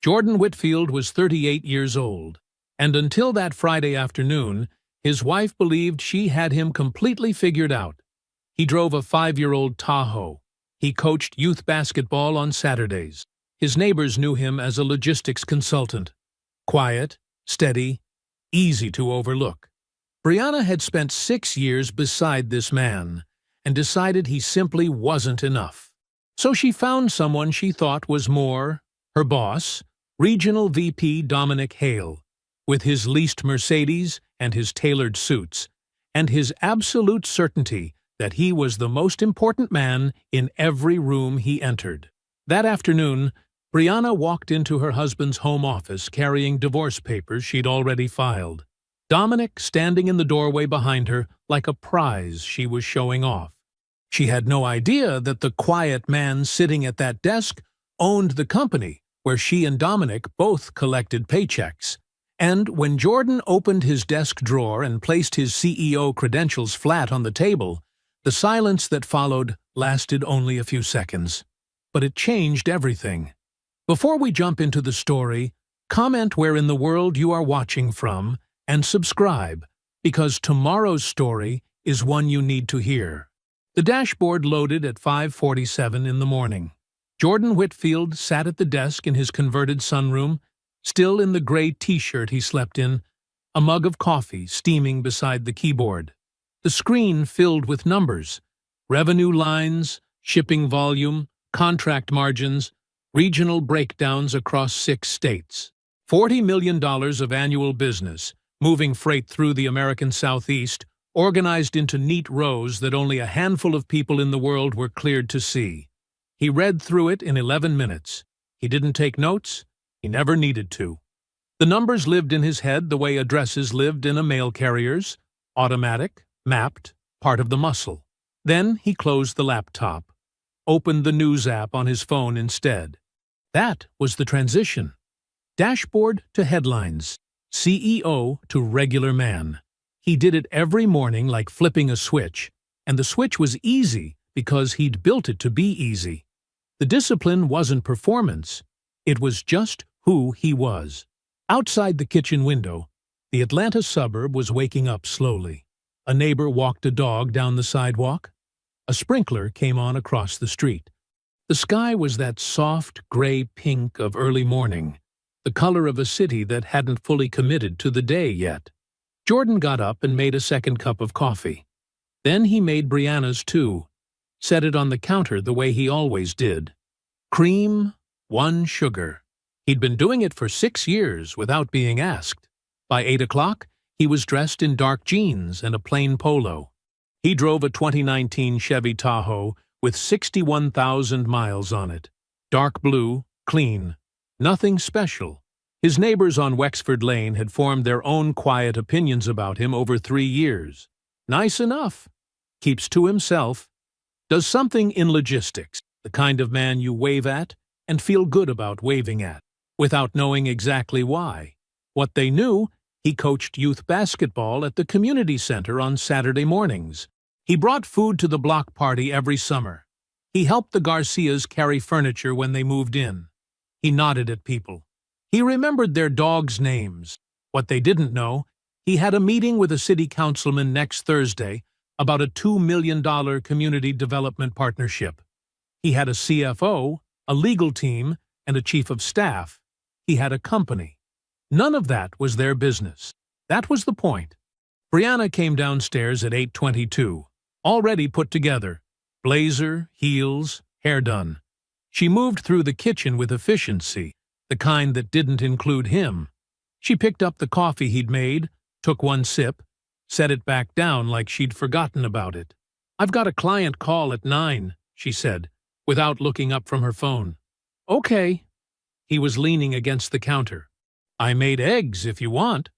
Jordan Whitfield was 38 years old, and until that Friday afternoon, his wife believed she had him completely figured out. He drove a 5-year-old Tahoe. He coached youth basketball on Saturdays. His neighbors knew him as a logistics consultant. Quiet, steady, easy to overlook. Brianna had spent 6 years beside this man and decided he simply wasn't enough. So she found someone she thought was more: her boss, Regional VP Dominic Hale, with his leased Mercedes and his tailored suits, and his absolute certainty that he was the most important man in every room he entered. That afternoon, Brianna walked into her husband's home office carrying divorce papers she'd already filed. Dominic standing in the doorway behind her like a prize she was showing off. She had no idea that the quiet man sitting at that desk owned the company where she and Dominic both collected paychecks. And when Jordan opened his desk drawer and placed his CEO credentials flat on the table, the silence that followed lasted only a few seconds. But it changed everything. Before we jump into the story, comment where in the world you are watching from and subscribe, because tomorrow's story is one you need to hear. The dashboard loaded at 5:47 in the morning. Jordan Whitfield sat at the desk in his converted sunroom, still in the gray t-shirt he slept in, a mug of coffee steaming beside the keyboard. The screen filled with numbers: revenue lines, shipping volume, contract margins, regional breakdowns across 6 states. $40 million of annual business, moving freight through the American Southeast, organized into neat rows that only a handful of people in the world were cleared to see. He read through it in 11 minutes. He didn't take notes. He never needed to. The numbers lived in his head the way addresses lived in a mail carrier's: automatic, mapped, part of the muscle. Then he closed the laptop, opened the news app on his phone instead. That was the transition. Dashboard to headlines, CEO to regular man. He did it every morning like flipping a switch, and the switch was easy because he'd built it to be easy. The discipline wasn't performance. It was just who he was. Outside the kitchen window, the Atlanta suburb was waking up slowly. A neighbor walked a dog down the sidewalk. A sprinkler came on across the street. The sky was that soft gray pink of early morning, the color of a city that hadn't fully committed to the day yet. Jordan got up and made a second cup of coffee. Then he made Brianna's too, set it on the counter the way he always did. Cream, 1 sugar. He'd been doing it for 6 years without being asked. By 8 o'clock, he was dressed in dark jeans and a plain polo. He drove a 2019 Chevy Tahoe with 61,000 miles on it. Dark blue, clean, nothing special. His neighbors on Wexford Lane had formed their own quiet opinions about him over 3 years. Nice enough. Keeps to himself. Does something in logistics, the kind of man you wave at and feel good about waving at, without knowing exactly why. What they knew: he coached youth basketball at the community center on Saturday mornings. He brought food to the block party every summer. He helped the Garcias carry furniture when they moved in. He nodded at people. He remembered their dogs' names. What they didn't know: he had a meeting with a city councilman next Thursday about a $2 million community development partnership. He had a CFO, a legal team, and a chief of staff. He had a company. None of that was their business. That was the point. Brianna came downstairs at 8:22, already put together. Blazer, heels, hair done. She moved through the kitchen with efficiency, the kind that didn't include him. She picked up the coffee he'd made, took 1 sip, set it back down like she'd forgotten about it. "I've got a client call at 9, she said, without looking up from her phone. "Okay." He was leaning against the counter. "I made eggs if you want."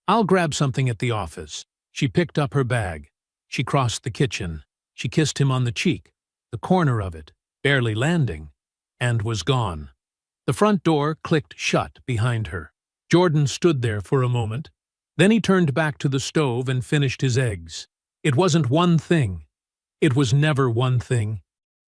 "I'll grab something at the office." She picked up her bag. She crossed the kitchen. She kissed him on the cheek, the corner of it, barely landing, and was gone. The front door clicked shut behind her. Jordan stood there for a moment. Then he turned back to the stove and finished his eggs. It wasn't one thing. It was never one thing.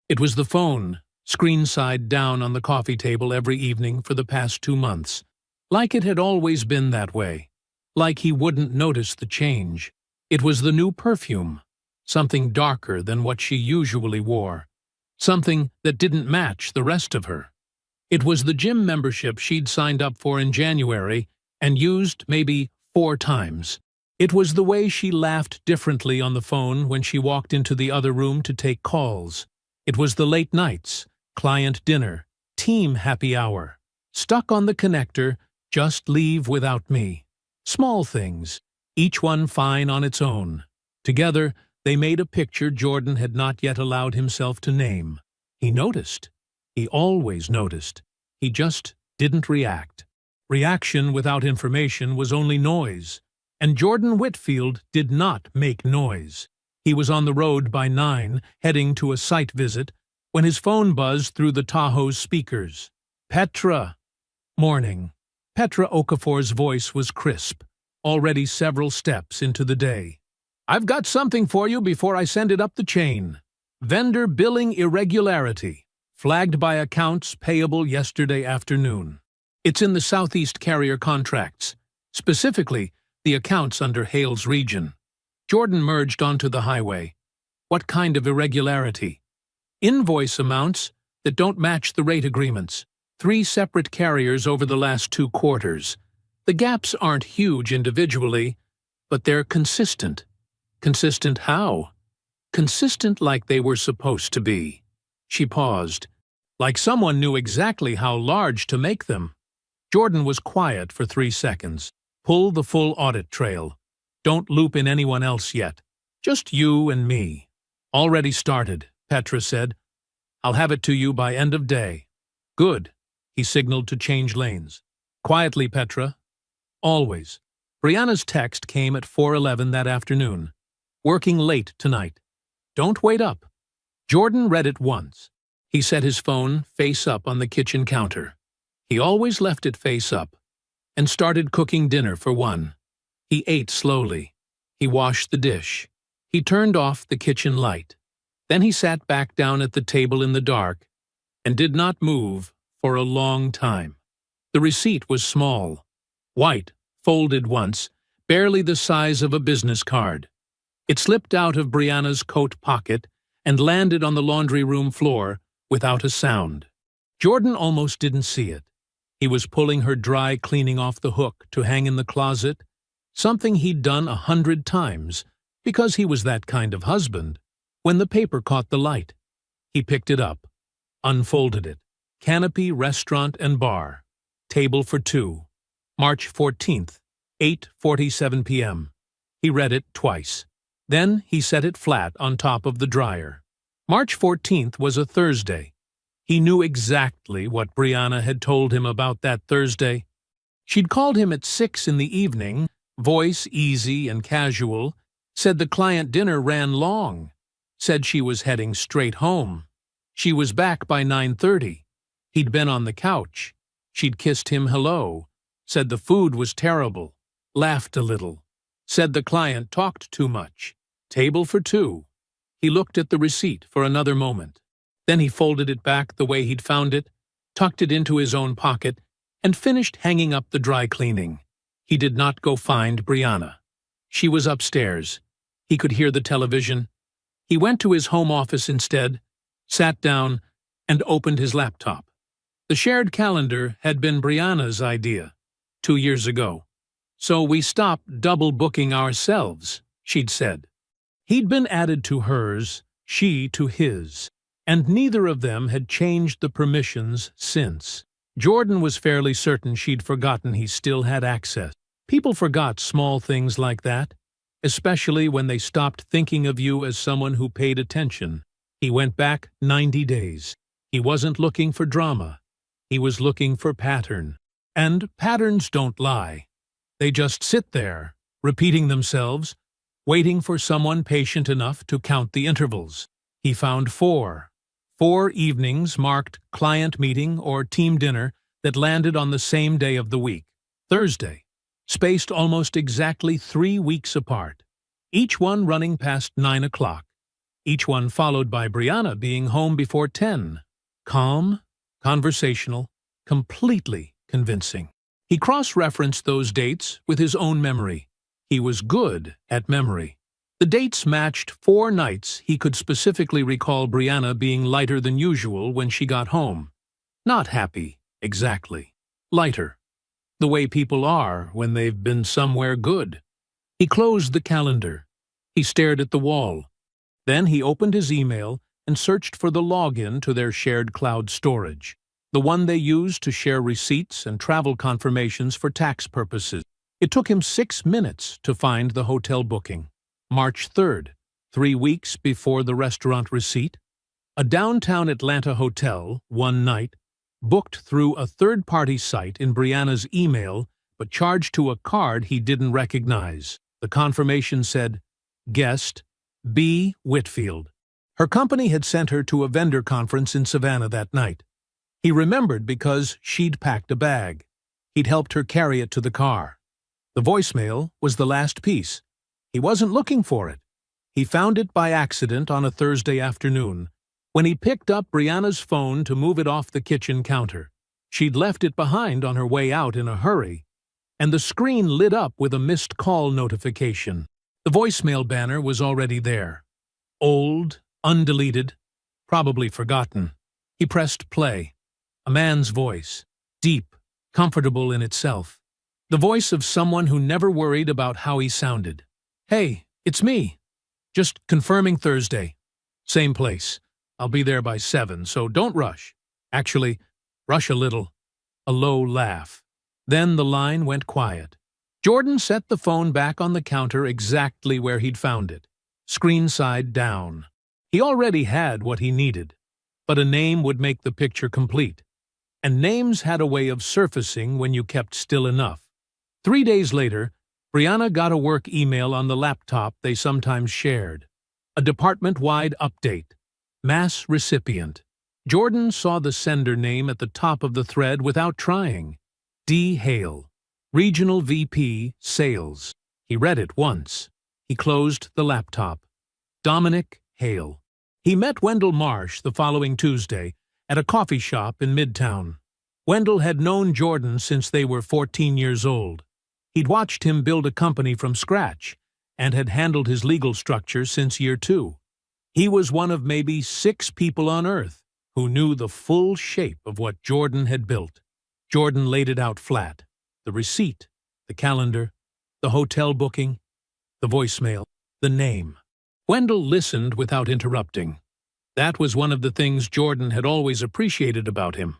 It was the phone, screen side down on the coffee table every evening for the past 2 months, like it had always been that way, like he wouldn't notice the change. It was the new perfume, something darker than what she usually wore, something that didn't match the rest of her. It was the gym membership she'd signed up for in January and used maybe 4 times. It was the way she laughed differently on the phone when she walked into the other room to take calls. It was the late nights, client dinner, team happy hour. Stuck on the connector, just leave without me. Small things, each one fine on its own. Together, they made a picture Jordan had not yet allowed himself to name. He noticed. He always noticed. He just didn't react. Reaction without information was only noise, and Jordan Whitfield did not make noise. He was on the road by 9, heading to a site visit, when his phone buzzed through the Tahoe's speakers. Petra. Morning. Petra Okafor's voice was crisp, already several steps into the day. I've got something for you before I send it up the chain. Vendor billing irregularity, flagged by accounts payable yesterday afternoon. It's in the Southeast carrier contracts, specifically the accounts under Hale's region. Jordan merged onto the highway. What kind of irregularity? Invoice amounts that don't match the rate agreements. 3 separate carriers over the last 2 quarters. The gaps aren't huge individually, but they're consistent. Consistent how? Consistent like they were supposed to be. She paused, like someone knew exactly how large to make them. Jordan was quiet for 3 seconds. Pull the full audit trail. Don't loop in anyone else yet. Just you and me. Already started, Petra said. I'll have it to you by end of day. Good. He signaled to change lanes. Quietly, Petra. Always. Brianna's text came at 4:11 that afternoon. Working late tonight. Don't wait up. Jordan read it once. He set his phone face up on the kitchen counter. He always left it face up, and started cooking dinner for 1. He ate slowly. He washed the dish. He turned off the kitchen light. Then he sat back down at the table in the dark and did not move for a long time. The receipt was small, white, folded once, barely the size of a business card. It slipped out of Brianna's coat pocket and landed on the laundry room floor without a sound. Jordan almost didn't see it. He was pulling her dry cleaning off the hook to hang in the closet, something he'd done 100 times, because he was that kind of husband, when the paper caught the light. He picked it up, unfolded it. Canopy Restaurant and Bar. Table for 2. March 14th, 8:47 p.m. He read it twice. Then he set it flat on top of the dryer. March 14th was a Thursday. He knew exactly what Brianna had told him about that Thursday. She'd called him at 6 in the evening, voice easy and casual, said the client dinner ran long, said she was heading straight home. She was back by 9:30. He'd been on the couch. She'd kissed him hello, said the food was terrible, laughed a little, said the client talked too much. Table for 2. He looked at the receipt for another moment. Then he folded it back the way he'd found it, tucked it into his own pocket, and finished hanging up the dry cleaning. He did not go find Brianna. She was upstairs. He could hear the television. He went to his home office instead, sat down, and opened his laptop. The shared calendar had been Brianna's idea 2 years ago. So we stopped double booking ourselves, she'd said. He'd been added to hers, she to his, and neither of them had changed the permissions since. Jordan was fairly certain she'd forgotten he still had access. People forgot small things like that, especially when they stopped thinking of you as someone who paid attention. He went back 90 days. He wasn't looking for drama. He was looking for pattern. And patterns don't lie. They just sit there, repeating themselves, waiting for someone patient enough to count the intervals. He found 4. 4 evenings marked client meeting or team dinner that landed on the same day of the week, Thursday, spaced almost exactly 3 weeks apart, each one running past 9 o'clock, each one followed by Brianna being home before 10. Calm, conversational, completely convincing. He cross-referenced those dates with his own memory. He was good at memory. The dates matched 4 nights he could specifically recall Brianna being lighter than usual when she got home. Not happy, exactly. Lighter. The way people are when they've been somewhere good. He closed the calendar. He stared at the wall. Then he opened his email and searched for the login to their shared cloud storage, the one they used to share receipts and travel confirmations for tax purposes. It took him 6 minutes to find the hotel booking. March 3rd, 3 weeks before the restaurant receipt. A downtown Atlanta hotel, one night, booked through a third-party site in Brianna's email, but charged to a card he didn't recognize. The confirmation said, Guest, B. Whitfield. Her company had sent her to a vendor conference in Savannah that night. He remembered because she'd packed a bag. He'd helped her carry it to the car. The voicemail was the last piece. He wasn't looking for it. He found it by accident on a Thursday afternoon, when he picked up Brianna's phone to move it off the kitchen counter. She'd left it behind on her way out in a hurry, and the screen lit up with a missed call notification. The voicemail banner was already there. Old, undeleted, probably forgotten. He pressed play. A man's voice, deep, comfortable in itself. The voice of someone who never worried about how he sounded. Hey, it's me. Just confirming Thursday. Same place. I'll be there by 7, so don't rush. Actually, rush a little. A low laugh. Then the line went quiet. Jordan set the phone back on the counter exactly where he'd found it, screen side down. He already had what he needed, but a name would make the picture complete. And names had a way of surfacing when you kept still enough. 3 days later, Brianna got a work email on the laptop they sometimes shared. A department-wide update. Mass recipient. Jordan saw the sender name at the top of the thread without trying. D. Hale. Regional VP, Sales. He read it once. He closed the laptop. Dominic Hale. He met Wendell Marsh the following Tuesday at a coffee shop in Midtown. Wendell had known Jordan since they were 14 years old. He'd watched him build a company from scratch and had handled his legal structure since year 2. He was one of maybe 6 people on Earth who knew the full shape of what Jordan had built. Jordan laid it out flat. The receipt, the calendar, the hotel booking, the voicemail, the name. Wendell listened without interrupting. That was one of the things Jordan had always appreciated about him.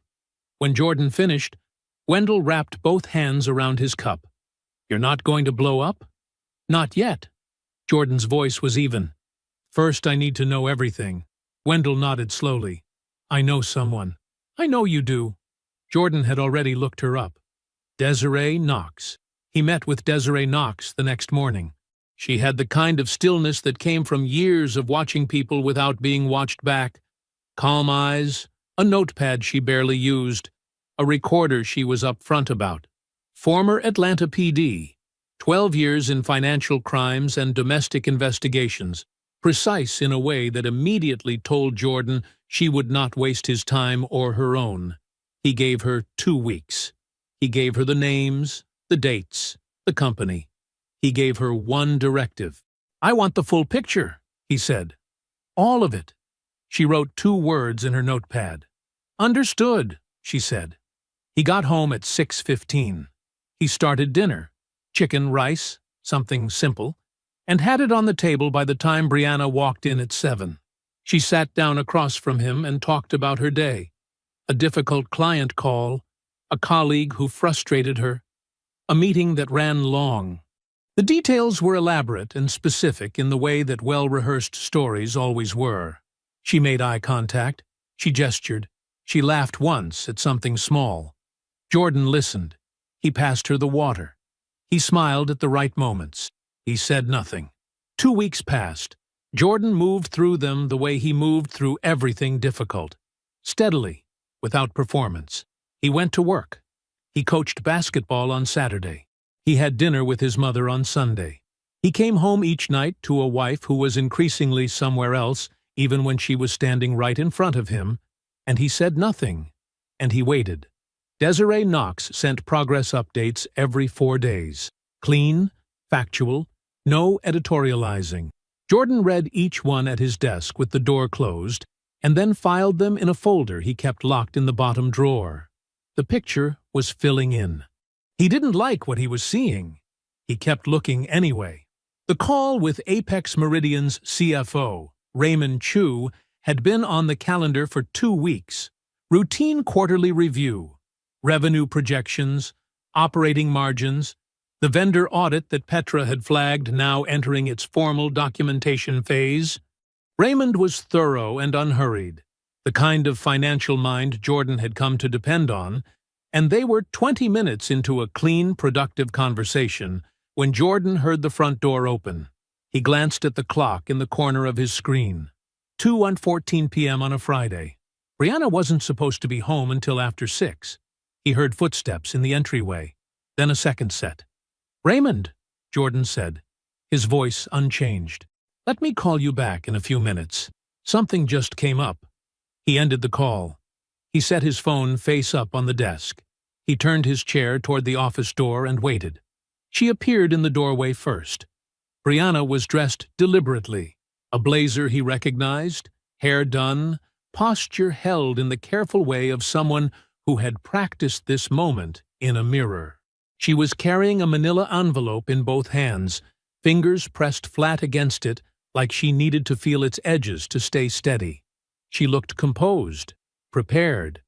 When Jordan finished, Wendell wrapped both hands around his cup. You're not going to blow up? Not yet. Jordan's voice was even. First, I need to know everything. Wendell nodded slowly. I know someone. I know you do. Jordan had already looked her up. Desiree Knox. He met with Desiree Knox the next morning. She had the kind of stillness that came from years of watching people without being watched back. Calm eyes, a notepad she barely used, a recorder she was upfront about. Former Atlanta PD, 12 years in financial crimes and domestic investigations, precise in a way that immediately told Jordan she would not waste his time or her own. He gave her 2 weeks. He gave her the names, the dates, the company. He gave her one directive. I want the full picture, he said. All of it. She wrote 2 words in her notepad. Understood, she said. He got home at 6:15. He started dinner, chicken, rice, something simple, and had it on the table by the time Brianna walked in at 7. She sat down across from him and talked about her day. A difficult client call, a colleague who frustrated her, a meeting that ran long. The details were elaborate and specific in the way that well-rehearsed stories always were. She made eye contact. She gestured. She laughed once at something small. Jordan listened. He passed her the water. He smiled at the right moments. He said nothing. 2 weeks passed. Jordan moved through them the way he moved through everything difficult. Steadily, without performance. He went to work. He coached basketball on Saturday. He had dinner with his mother on Sunday. He came home each night to a wife who was increasingly somewhere else, even when she was standing right in front of him, And he said nothing, and he waited. Desiree Knox sent progress updates every 4 days. Clean, factual, no editorializing. Jordan read each one at his desk with the door closed, and then filed them in a folder he kept locked in the bottom drawer. The picture was filling in. He didn't like what he was seeing. He kept looking anyway. The call with Apex Meridian's CFO, Raymond Chu, had been on the calendar for 2 weeks. Routine quarterly review, revenue projections, operating margins, the vendor audit that Petra had flagged now entering its formal documentation phase. Raymond was thorough and unhurried, the kind of financial mind Jordan had come to depend on, and they were 20 minutes into a clean, productive conversation when Jordan heard the front door open. He glanced at the clock in the corner of his screen. 2:14 p.m. on a Friday. Brianna wasn't supposed to be home until after 6. He heard footsteps in the entryway, then a second set. "Raymond," Jordan said, his voice unchanged. "Let me call you back in a few minutes. Something just came up." He ended the call. He set his phone face up on the desk. He turned his chair toward the office door and waited. She appeared in the doorway first. Brianna was dressed deliberately. A blazer he recognized, hair done, posture held in the careful way of someone who had practiced this moment in a mirror. She was carrying a manila envelope in both hands, fingers pressed flat against it like she needed to feel its edges to stay steady. She looked composed, prepared,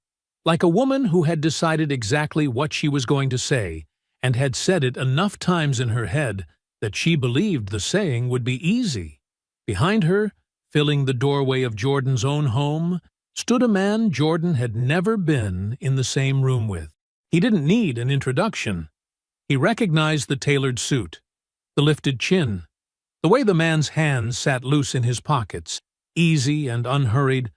like a woman who had decided exactly what she was going to say and had said it enough times in her head that she believed the saying would be easy. Behind her, filling the doorway of Jordan's own home, stood a man Jordan had never been in the same room with. He didn't need an introduction. He recognized the tailored suit, the lifted chin, the way the man's hands sat loose in his pockets, easy and unhurried,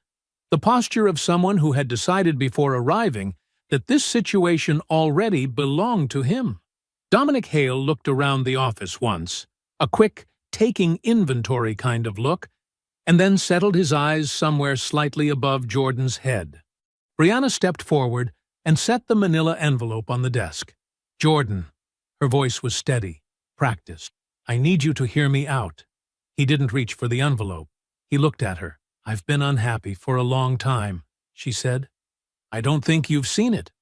the posture of someone who had decided before arriving that this situation already belonged to him. Dominic Hale looked around the office once, a quick, taking inventory kind of look, and then settled his eyes somewhere slightly above Jordan's head. Brianna stepped forward and set the manila envelope on the desk. "Jordan," her voice was steady, practiced, "I need you to hear me out." He didn't reach for the envelope. He looked at her. "I've been unhappy for a long time," she said. "I don't think you've seen it.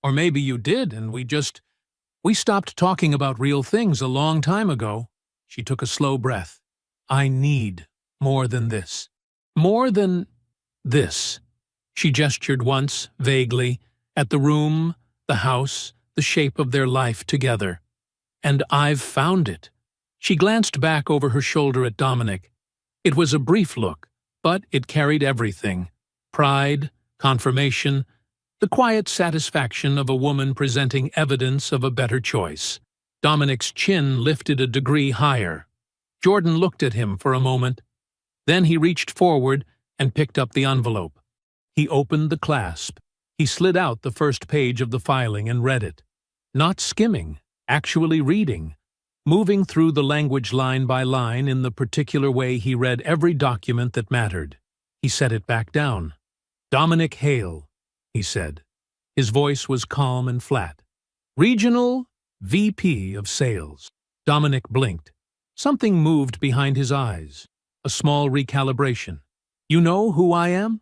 Or maybe you did, and we stopped talking about real things a long time ago." She took a slow breath. "I need more than this. More than this." She gestured once, vaguely, at the room, the house, the shape of their life together. "And I've found it." She glanced back over her shoulder at Dominic. It was a brief look, but it carried everything. Pride, confirmation, the quiet satisfaction of a woman presenting evidence of a better choice. Dominic's chin lifted a degree higher. Jordan looked at him for a moment. Then he reached forward and picked up the envelope. He opened the clasp. He slid out the first page of the filing and read it. Not skimming, actually reading, moving through the language line by line in the particular way he read every document that mattered. He set it back down. "Dominic Hale," he said. His voice was calm and flat. "Regional VP of Sales." Dominic blinked. Something moved behind his eyes. A small recalibration. "You know who I am?"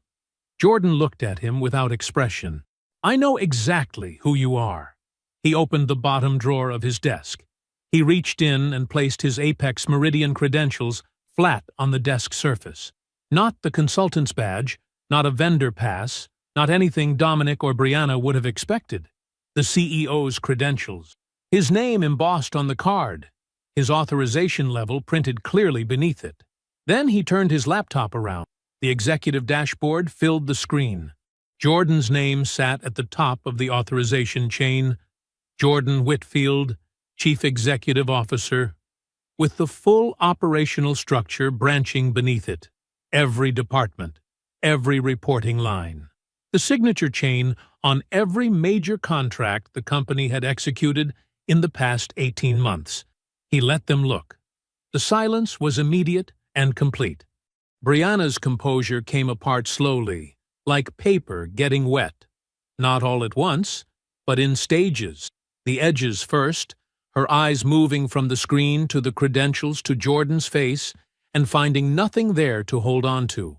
Jordan looked at him without expression. "I know exactly who you are." He opened the bottom drawer of his desk. He reached in and placed his Apex Meridian credentials flat on the desk surface. Not the consultant's badge, not a vendor pass, not anything Dominic or Brianna would have expected. The CEO's credentials. His name embossed on the card. His authorization level printed clearly beneath it. Then he turned his laptop around. The executive dashboard filled the screen. Jordan's name sat at the top of the authorization chain. Jordan Whitfield, Chief Executive Officer, with the full operational structure branching beneath it. Every department, every reporting line. The signature chain on every major contract the company had executed in the past 18 months. He let them look. The silence was immediate and complete. Brianna's composure came apart slowly, like paper getting wet. Not all at once, but in stages. The edges first, her eyes moving from the screen to the credentials to Jordan's face and finding nothing there to hold on to.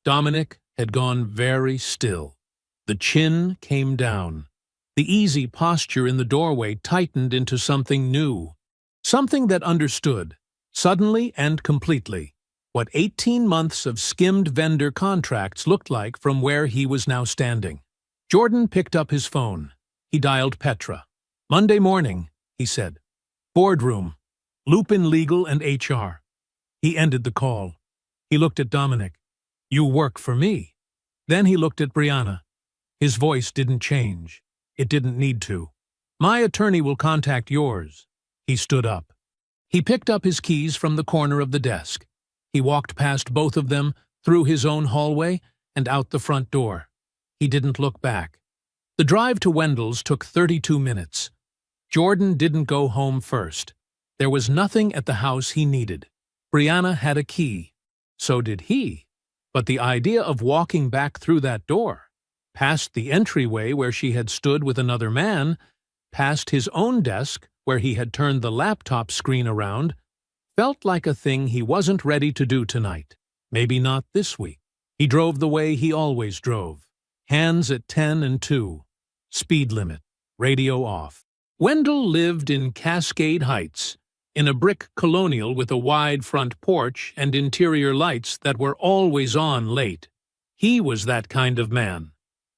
Dominic had gone very still. The chin came down. The easy posture in the doorway tightened into something new. Something that understood, suddenly and completely, what 18 months of skimmed vendor contracts looked like from where he was now standing. Jordan picked up his phone. He dialed Petra. "Monday morning," he said. "Boardroom. Lupin Legal and HR." He ended the call. He looked at Dominic. "You work for me." Then he looked at Brianna. His voice didn't change. It didn't need to. "My attorney will contact yours." He stood up. He picked up his keys from the corner of the desk. He walked past both of them, through his own hallway, and out the front door. He didn't look back. The drive to Wendell's took 32 minutes. Jordan didn't go home first. There was nothing at the house he needed. Brianna had a key. So did he. But the idea of walking back through that door, past the entryway where she had stood with another man, past his own desk where he had turned the laptop screen around, felt like a thing he wasn't ready to do tonight. Maybe not this week. He drove the way he always drove. Hands at 10 and 2. Speed limit. Radio off. Wendell lived in Cascade Heights, in a brick colonial with a wide front porch and interior lights that were always on late. He was that kind of man.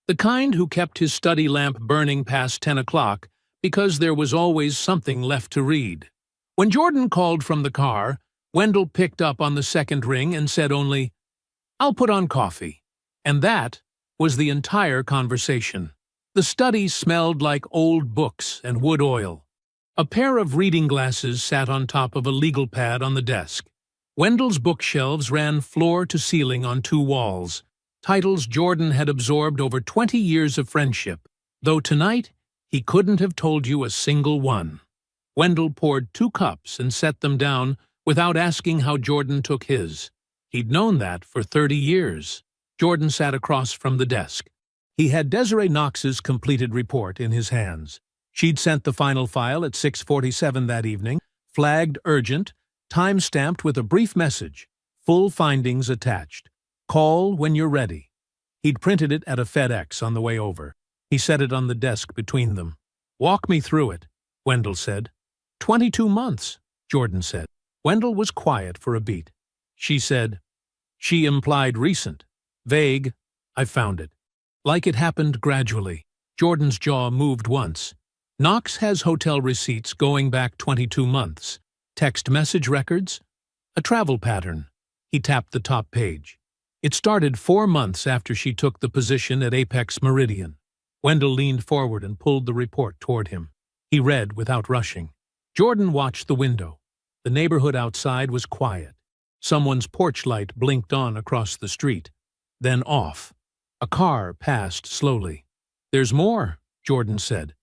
The kind who kept his study lamp burning past 10 o'clock because there was always something left to read. When Jordan called from the car, Wendell picked up on the second ring and said only, "I'll put on coffee." And that was the entire conversation. The study smelled like old books and wood oil. A pair of reading glasses sat on top of a legal pad on the desk. Wendell's bookshelves ran floor to ceiling on 2 walls, titles Jordan had absorbed over 20 years of friendship, though tonight he couldn't have told you a single one. Wendell poured 2 cups and set them down without asking how Jordan took his. He'd known that for 30 years. Jordan sat across from the desk. He had Desiree Knox's completed report in his hands. She'd sent the final file at 6:47 that evening, flagged urgent, time-stamped with a brief message, full findings attached. "Call when you're ready." He'd printed it at a FedEx on the way over. He set it on the desk between them. "Walk me through it," Wendell said. 22 months, Jordan said. Wendell was quiet for a beat. She said, "She implied recent. Vague. I found it." Like it happened gradually. Jordan's jaw moved once. "Knox has hotel receipts going back 22 months. Text message records. A travel pattern." He tapped the top page. It started 4 months after she took the position at Apex Meridian. Wendell leaned forward and pulled the report toward him. He read without rushing. Jordan watched the window. The neighborhood outside was quiet. Someone's porch light blinked on across the street, then off. A car passed slowly. "There's more," Jordan said.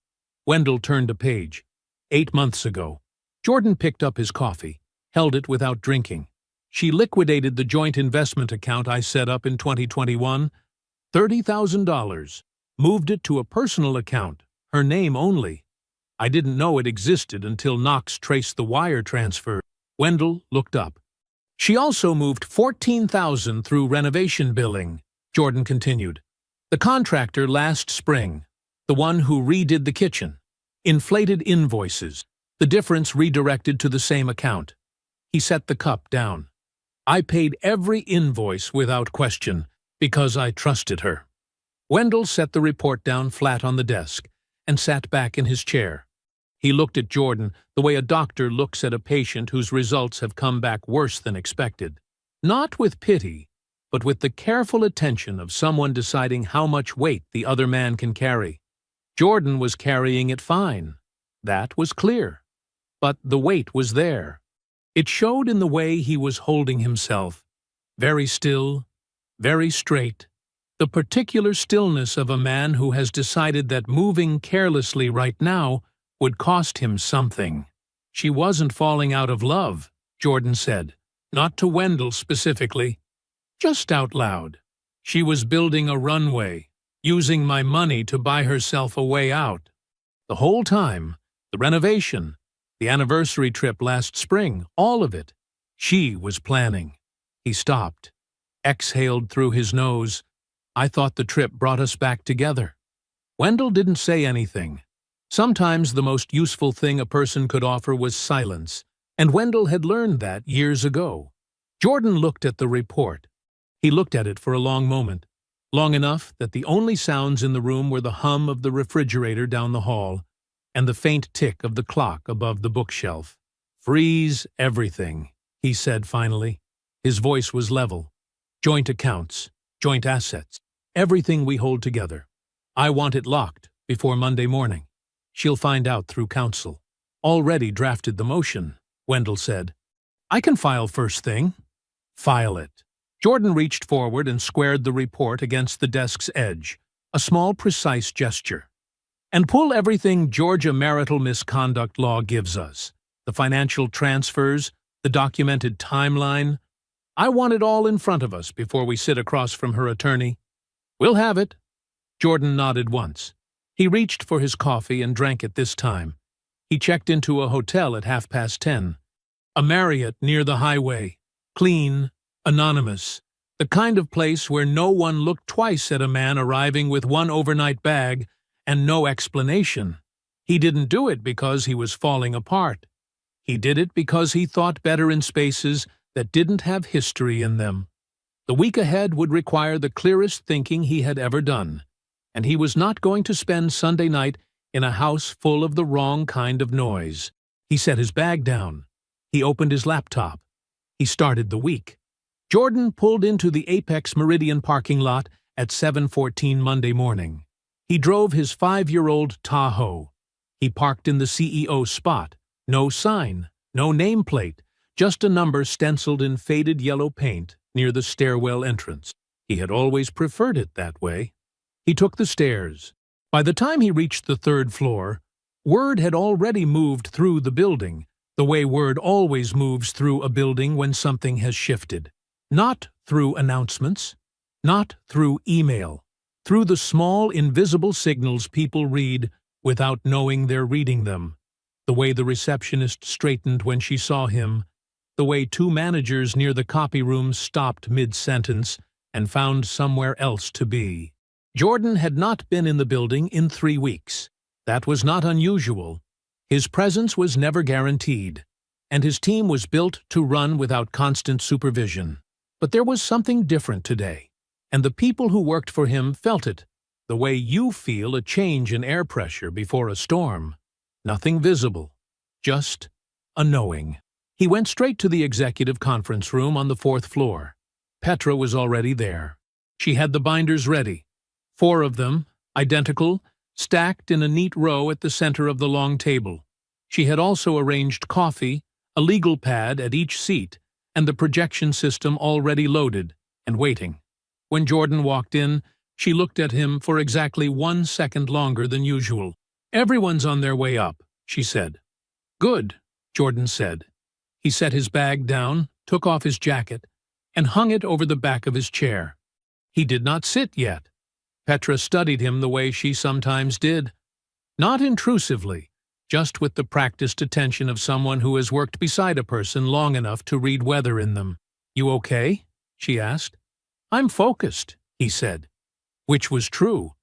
Wendell turned a page. 8 months ago. Jordan picked up his coffee, held it without drinking. "She liquidated the joint investment account I set up in 2021. $30,000. Moved it to a personal account, her name only. I didn't know it existed until Knox traced the wire transfer." Wendell looked up. "She also moved $14,000 through renovation billing," Jordan continued. "The contractor last spring, the one who redid the kitchen. Inflated invoices, the difference redirected to the same account." He set the cup down. "I paid every invoice without question, because I trusted her." Wendell set the report down flat on the desk and sat back in his chair. He looked at Jordan the way a doctor looks at a patient whose results have come back worse than expected. Not with pity, but with the careful attention of someone deciding how much weight the other man can carry. Jordan was carrying it fine. That was clear. But the weight was there. It showed in the way he was holding himself. Very still, very straight. The particular stillness of a man who has decided that moving carelessly right now would cost him something. "She wasn't falling out of love," Jordan said. Not to Wendell specifically. Just out loud. She was building a runway, using my money to buy herself a way out. The whole time, the renovation, the anniversary trip last spring, all of it, she was planning. He stopped, exhaled through his nose. I thought the trip brought us back together. Wendell didn't say anything. Sometimes the most useful thing a person could offer was silence, and Wendell had learned that years ago. Jordan looked at the report. He looked at it for a long moment, long enough that the only sounds in the room were the hum of the refrigerator down the hall and the faint tick of the clock above the bookshelf. "Freeze everything," he said finally. His voice was level. "Joint accounts, joint assets, everything we hold together. I want it locked before Monday morning. She'll find out through counsel." "Already drafted the motion," Wendell said. "I can file first thing." "File it." Jordan reached forward and squared the report against the desk's edge, a small, precise gesture. "And pull everything Georgia marital misconduct law gives us. The financial transfers, the documented timeline. I want it all in front of us before we sit across from her attorney." "We'll have it." Jordan nodded once. He reached for his coffee and drank it this time. He checked into a hotel at 10:30. A Marriott near the highway. Clean, anonymous. The kind of place where no one looked twice at a man arriving with one overnight bag and no explanation. He didn't do it because he was falling apart. He did it because he thought better in spaces that didn't have history in them. The week ahead would require the clearest thinking he had ever done, and he was not going to spend Sunday night in a house full of the wrong kind of noise. He set his bag down. He opened his laptop. He started the week. Jordan pulled into the Apex Meridian parking lot at 7:14 Monday morning. He drove his 5-year-old Tahoe. He parked in the CEO spot. No sign, no nameplate, just a number stenciled in faded yellow paint near the stairwell entrance. He had always preferred it that way. He took the stairs. By the time he reached the 3rd floor, word had already moved through the building, the way word always moves through a building when something has shifted. Not through announcements, not through email, through the small, invisible signals people read without knowing they're reading them. The way the receptionist straightened when she saw him, the way 2 managers near the copy room stopped mid-sentence and found somewhere else to be. Jordan had not been in the building in 3 weeks. That was not unusual. His presence was never guaranteed, and his team was built to run without constant supervision. But there was something different today, and the people who worked for him felt it, the way you feel a change in air pressure before a storm. Nothing visible, just a knowing. He went straight to the executive conference room on the 4th floor. Petra was already there. She had the binders ready, 4 of them, identical, stacked in a neat row at the center of the long table. She had also arranged coffee, a legal pad at each seat, and the projection system already loaded and waiting. When Jordan walked in, she looked at him for exactly 1 second longer than usual. "Everyone's on their way up," she said. "Good," Jordan said. He set his bag down, took off his jacket, and hung it over the back of his chair. He did not sit yet. Petra studied him the way she sometimes did. Not intrusively, just with the practiced attention of someone who has worked beside a person long enough to read weather in them. "You okay?" she asked. "I'm focused," he said. Which was true,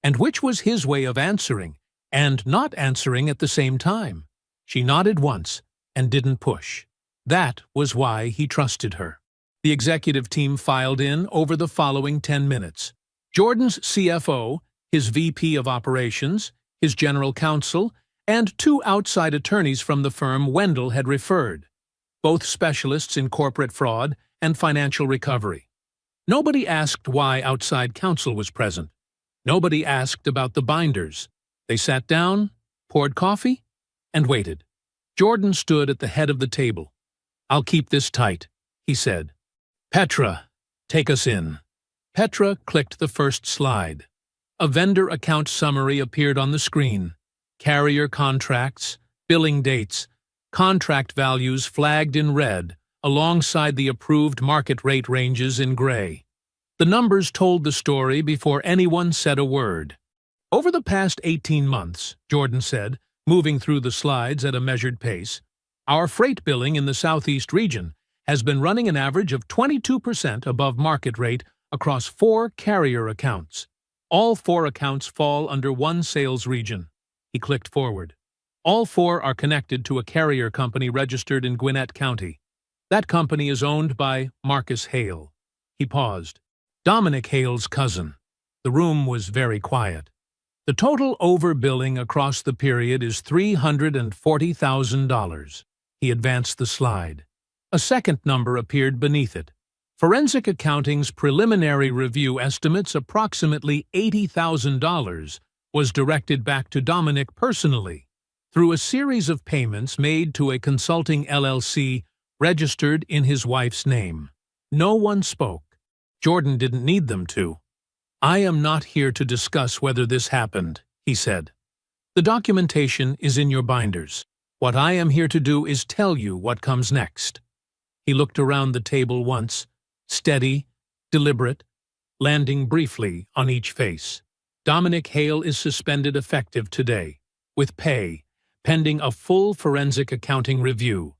and which was his way of answering, and not answering at the same time. She nodded once and didn't push. That was why he trusted her. The executive team filed in over the following 10 minutes. Jordan's CFO, his VP of Operations, his general counsel, and 2 outside attorneys from the firm Wendell had referred, both specialists in corporate fraud and financial recovery. Nobody asked why outside counsel was present. Nobody asked about the binders. They sat down, poured coffee, and waited. Jordan stood at the head of the table. "I'll keep this tight," he said. "Petra, take us in." Petra clicked the first slide. A vendor account summary appeared on the screen. Carrier contracts, billing dates, contract values flagged in red, alongside the approved market rate ranges in gray. The numbers told the story before anyone said a word. Over the past 18 months, Jordan said, moving through the slides at a measured pace, our freight billing in the Southeast region has been running an average of 22% above market rate across 4 carrier accounts. All 4 accounts fall under one sales region. He clicked forward. All 4 are connected to a carrier company registered in Gwinnett County. That company is owned by Marcus Hale. He paused. Dominic Hale's cousin. The room was very quiet. The total overbilling across the period is $340,000. He advanced the slide. A second number appeared beneath it. Forensic Accounting's preliminary review estimates approximately $80,000 was directed back to Dominic personally through a series of payments made to a consulting LLC registered in his wife's name. No one spoke. Jordan didn't need them to. I am not here to discuss whether this happened, he said. The documentation is in your binders. What I am here to do is tell you what comes next. He looked around the table once, steady, deliberate, landing briefly on each face. Dominic Hale is suspended effective today, with pay, pending a full forensic accounting review.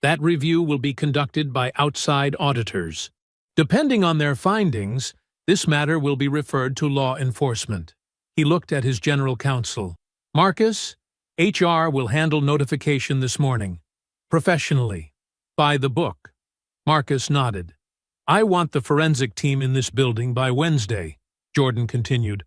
That review will be conducted by outside auditors. Depending on their findings, this matter will be referred to law enforcement. He looked at his general counsel. Marcus, HR will handle notification this morning. Professionally. By the book. Marcus nodded. I want the forensic team in this building by Wednesday, Jordan continued.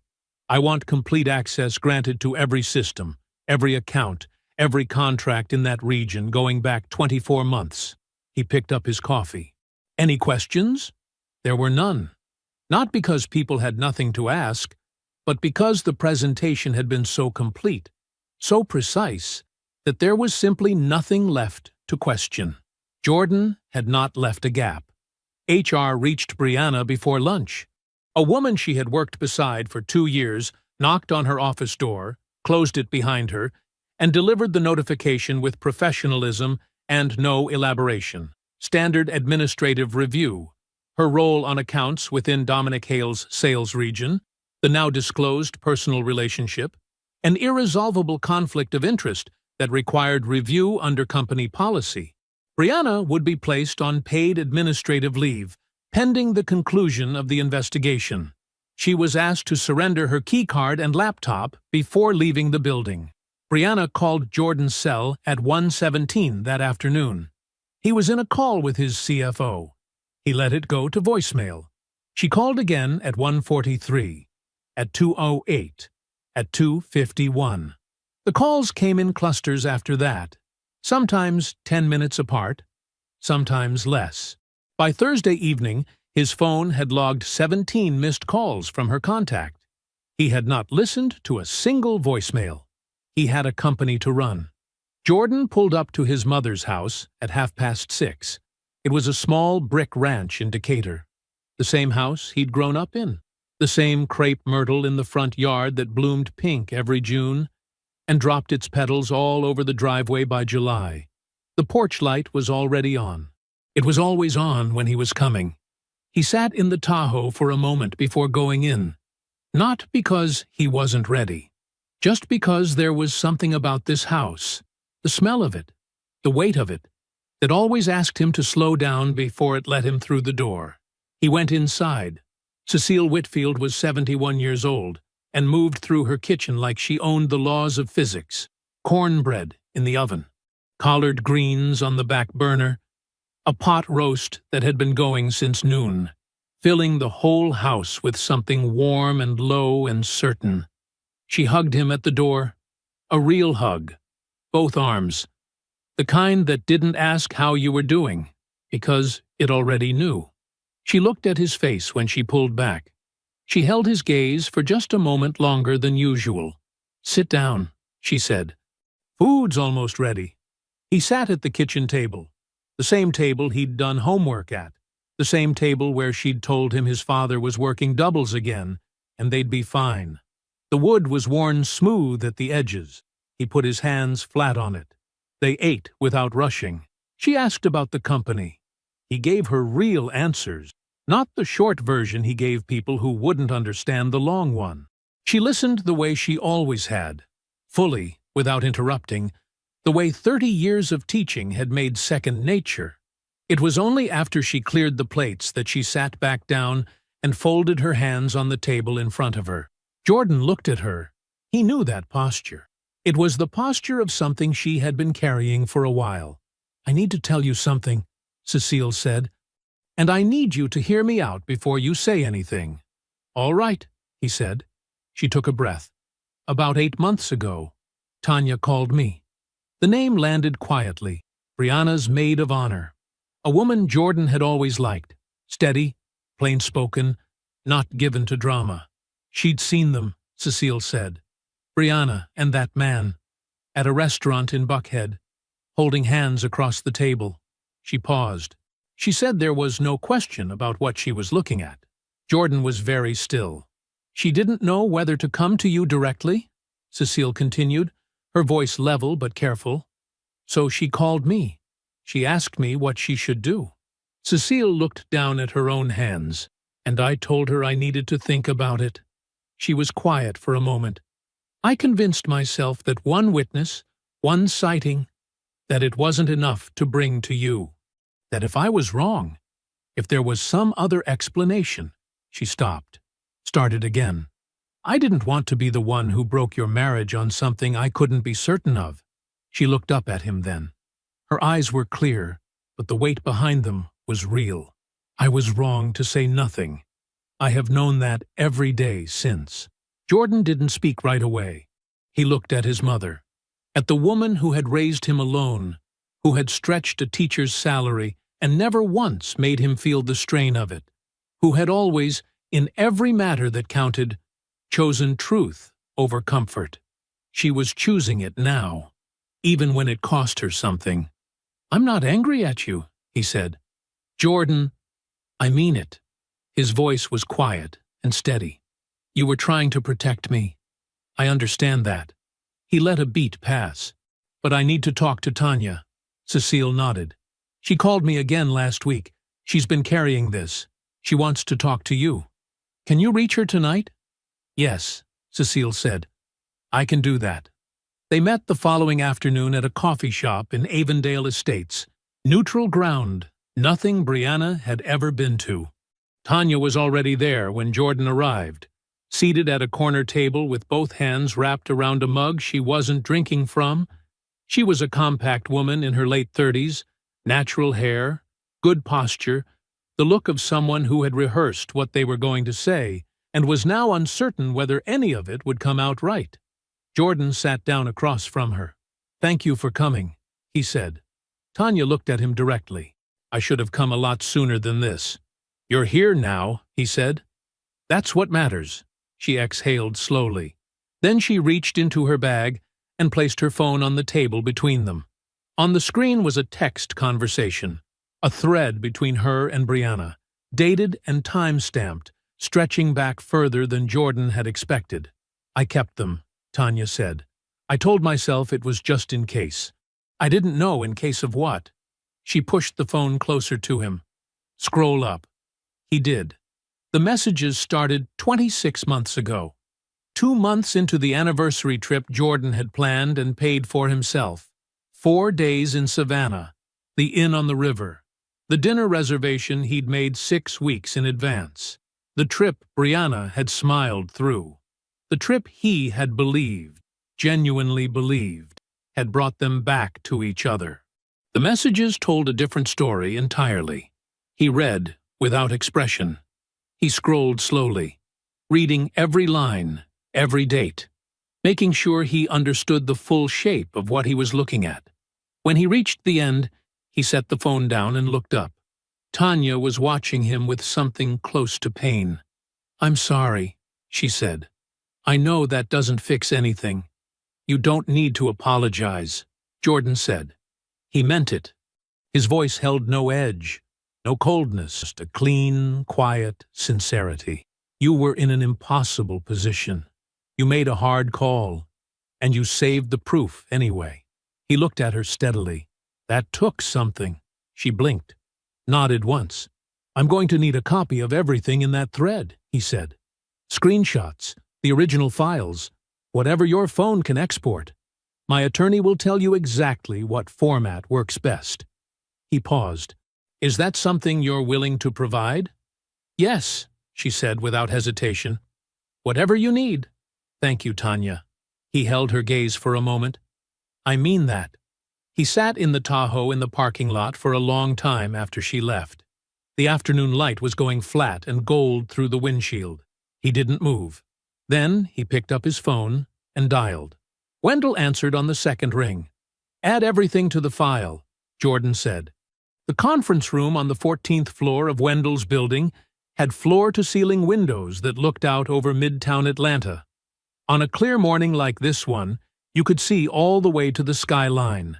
I want complete access granted to every system, every account, every contract in that region going back 24 months. He picked up his coffee. Any questions? There were none. Not because people had nothing to ask, but because the presentation had been so complete, so precise, that there was simply nothing left to question. Jordan had not left a gap. HR reached Brianna before lunch. A woman she had worked beside for 2 years knocked on her office door, closed it behind her, and delivered the notification with professionalism and no elaboration. Standard administrative review. Her role on accounts within Dominic Hale's sales region, the now disclosed personal relationship, an irresolvable conflict of interest that required review under company policy. Brianna would be placed on paid administrative leave, pending the conclusion of the investigation. She was asked to surrender her keycard and laptop before leaving the building. Brianna called Jordan's cell at 1:17 that afternoon. He was in a call with his CFO. He let it go to voicemail. She called again at 1:43, at 2:08, at 2:51. The calls came in clusters after that, sometimes 10 minutes apart, sometimes less. By Thursday evening, his phone had logged 17 missed calls from her contact. He had not listened to a single voicemail. He had a company to run. Jordan pulled up to his mother's house at 6:30. It was a small brick ranch in Decatur. The same house he'd grown up in. The same crepe myrtle in the front yard that bloomed pink every June and dropped its petals all over the driveway by July. The porch light was already on. It was always on when he was coming. He sat in the Tahoe for a moment before going in. Not because he wasn't ready. Just because there was something about this house, the smell of it, the weight of it, that always asked him to slow down before it let him through the door. He went inside. Cecile Whitfield was 71 years old and moved through her kitchen like she owned the laws of physics. Cornbread in the oven, collard greens on the back burner, a pot roast that had been going since noon, filling the whole house with something warm and low and certain. She hugged him at the door, a real hug, both arms, the kind that didn't ask how you were doing, because it already knew. She looked at his face when she pulled back. She held his gaze for just a moment longer than usual. Sit down, she said. Food's almost ready. He sat at the kitchen table, the same table he'd done homework at, the same table where she'd told him his father was working doubles again, and they'd be fine. The wood was worn smooth at the edges. He put his hands flat on it. They ate without rushing. She asked about the company. He gave her real answers. not the short version he gave people who wouldn't understand the long one. She listened the way she always had, fully, without interrupting, the way 30 years of teaching had made second nature. It was only after she cleared the plates that she sat back down and folded her hands on the table in front of her. Jordan looked at her. He knew that posture. It was the posture of something she had been carrying for a while. "I need to tell you something," Cecile said, "and I need you to hear me out before you say anything." "All right," he said. She took a breath. "About 8 months ago, Tanya called me." The name landed quietly. Brianna's maid of honor. A woman Jordan had always liked. Steady, plain-spoken, not given to drama. She'd seen them, Cecile said. Brianna and that man. At a restaurant in Buckhead, holding hands across the table. She paused. She said there was no question about what she was looking at. Jordan was very still. "She didn't know whether to come to you directly?" Cecile continued, her voice level but careful. "So she called me. She asked me what she should do." Cecile looked down at her own hands, and I told her I needed to think about it. She was quiet for a moment. I convinced myself that one witness, one sighting, that it wasn't enough to bring to you. That if I was wrong, if there was some other explanation. She stopped, started again. "I didn't want to be the one who broke your marriage on something I couldn't be certain of." She looked up at him then. Her eyes were clear, but the weight behind them was real. "I was wrong to say nothing. I have known that every day since." Jordan didn't speak right away. He looked at his mother, at the woman who had raised him alone, who had stretched a teacher's salary and never once made him feel the strain of it, who had always, in every matter that counted, chosen truth over comfort. She was choosing it now, even when it cost her something. "I'm not angry at you," he said. "Jordan, I mean it." His voice was quiet and steady. "You were trying to protect me. I understand that." He let a beat pass. "But I need to talk to Tanya." Cecile nodded. "She called me again last week. She's been carrying this. She wants to talk to you. Can you reach her tonight?" "Yes," Cecile said. "I can do that." They met the following afternoon at a coffee shop in Avondale Estates. Neutral ground, nothing Brianna had ever been to. Tanya was already there when Jordan arrived, seated at a corner table with both hands wrapped around a mug she wasn't drinking from. She was a compact woman in her late 30s, natural hair, good posture, the look of someone who had rehearsed what they were going to say and was now uncertain whether any of it would come out right. Jordan sat down across from her. "Thank you for coming," he said. Tanya looked at him directly. "I should have come a lot sooner than this." "You're here now," he said. "That's what matters." She exhaled slowly. Then she reached into her bag and placed her phone on the table between them. On the screen was a text conversation, a thread between her and Brianna, dated and time-stamped, stretching back further than Jordan had expected. "I kept them," Tanya said. "I told myself it was just in case. I didn't know in case of what." She pushed the phone closer to him. "Scroll up." He did. The messages started 26 months ago. 2 months into the anniversary trip Jordan had planned and paid for himself. 4 days in Savannah, the inn on the river, the dinner reservation he'd made 6 weeks in advance. The trip Brianna had smiled through. The trip he had believed, genuinely believed, had brought them back to each other. The messages told a different story entirely. He read, without expression. He scrolled slowly, reading every line, every date, making sure he understood the full shape of what he was looking at. When he reached the end, he set the phone down and looked up. Tanya was watching him with something close to pain. "I'm sorry," she said. "I know that doesn't fix anything. You don't need to apologize," Jordan said. He meant it. His voice held no edge, no coldness, just a clean, quiet sincerity. "You were in an impossible position. You made a hard call, and you saved the proof anyway." He looked at her steadily. "That took something." She blinked, nodded once. I'm going to need a copy of everything in that thread, he said. Screenshots, the original files, whatever your phone can export. My attorney will tell you exactly what format works best. He paused. Is that something you're willing to provide? Yes, she said without hesitation. Whatever you need. Thank you, Tanya. He held her gaze for a moment. I mean that. He sat in the Tahoe in the parking lot for a long time after she left. The afternoon light was going flat and gold through the windshield. He didn't move. Then he picked up his phone and dialed. Wendell answered on the second ring. Add everything to the file, Jordan said. The conference room on the 14th floor of Wendell's building had floor-to-ceiling windows that looked out over Midtown Atlanta. On a clear morning like this one, you could see all the way to the skyline.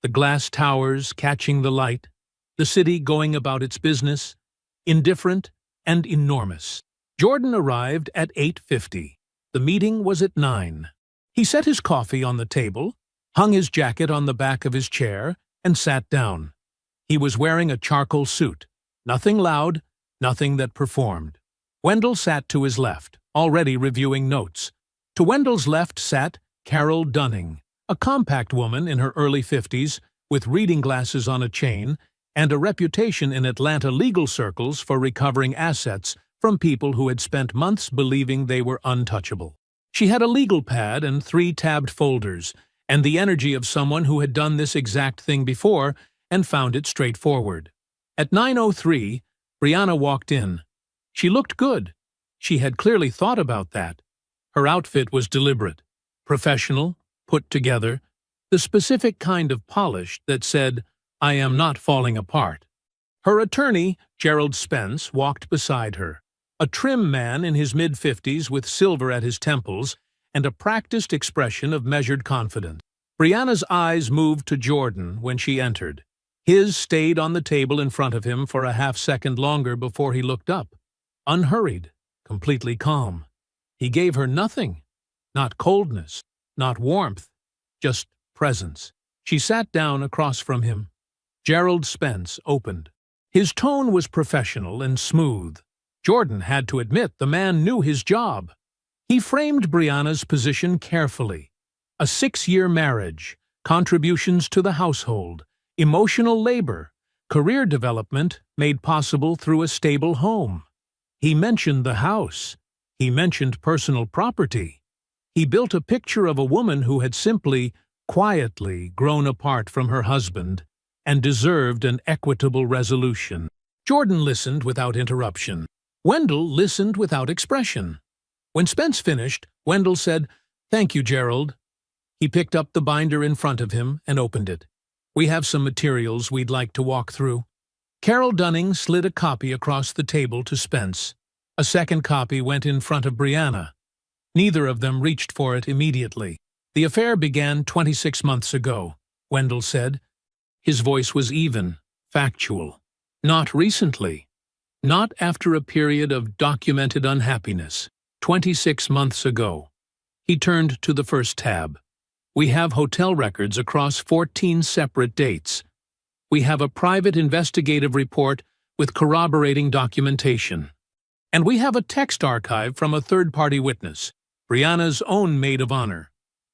The glass towers catching the light, the city going about its business, indifferent and enormous. Jordan arrived at 8:50. The meeting was at 9. He set his coffee on the table, hung his jacket on the back of his chair, and sat down. He was wearing a charcoal suit. Nothing loud, nothing that performed. Wendell sat to his left, already reviewing notes. To Wendell's left sat Carol Dunning, a compact woman in her early 50s, with reading glasses on a chain, and a reputation in Atlanta legal circles for recovering assets from people who had spent months believing they were untouchable. She had a legal pad and 3 tabbed folders, and the energy of someone who had done this exact thing before and found it straightforward. At 9:03, Brianna walked in. She looked good. She had clearly thought about that. Her outfit was deliberate, professional, put together, the specific kind of polish that said, I am not falling apart. Her attorney, Gerald Spence, walked beside her, a trim man in his mid-50s with silver at his temples and a practiced expression of measured confidence. Brianna's eyes moved to Jordan when she entered. His stayed on the table in front of him for a half-second longer before he looked up, unhurried, completely calm. He gave her nothing, not coldness, not warmth, just presence. She sat down across from him. Gerald Spence opened. His tone was professional and smooth. Jordan had to admit the man knew his job. He framed Brianna's position carefully. A 6-year marriage, contributions to the household, emotional labor, career development made possible through a stable home. He mentioned the house. He mentioned personal property. He built a picture of a woman who had simply, quietly grown apart from her husband and deserved an equitable resolution. Jordan listened without interruption. Wendell listened without expression. When Spence finished, Wendell said, Thank you, Gerald. He picked up the binder in front of him and opened it. We have some materials we'd like to walk through. Carol Dunning slid a copy across the table to Spence. A second copy went in front of Brianna. Neither of them reached for it immediately. The affair began 26 months ago, Wendell said. His voice was even, factual. Not recently. Not after a period of documented unhappiness. 26 months ago. He turned to the first tab. We have hotel records across 14 separate dates. We have a private investigative report with corroborating documentation. And we have a text archive from a third-party witness, Brianna's own maid of honor,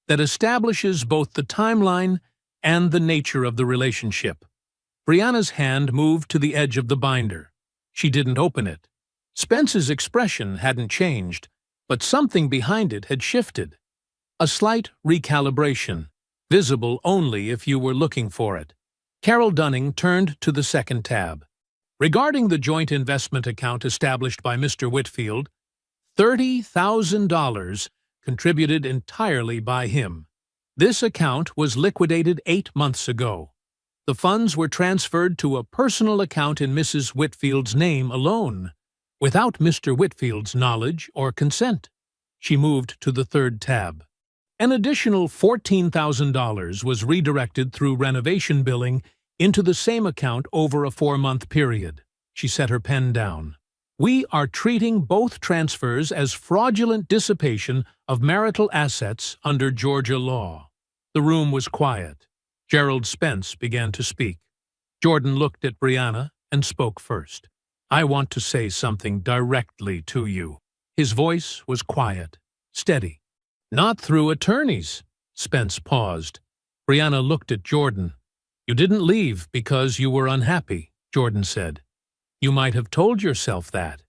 that establishes both the timeline and the nature of the relationship. Brianna's hand moved to the edge of the binder. She didn't open it. Spence's expression hadn't changed, but something behind it had shifted. A slight recalibration, visible only if you were looking for it. Carol Dunning turned to the second tab. Regarding the joint investment account established by Mr. Whitfield, $30,000 contributed entirely by him. This account was liquidated 8 months ago. The funds were transferred to a personal account in Mrs. Whitfield's name alone, without Mr. Whitfield's knowledge or consent. She moved to the third tab. An additional $14,000 was redirected through renovation billing into the same account over a 4-month period. She set her pen down. We are treating both transfers as fraudulent dissipation of marital assets under Georgia law. The room was quiet. Gerald Spence began to speak. Jordan looked at Brianna and spoke first. I want to say something directly to you. His voice was quiet, steady. Not through attorneys. Spence paused. Brianna looked at Jordan. You didn't leave because you were unhappy, Jordan said. You might have told yourself that.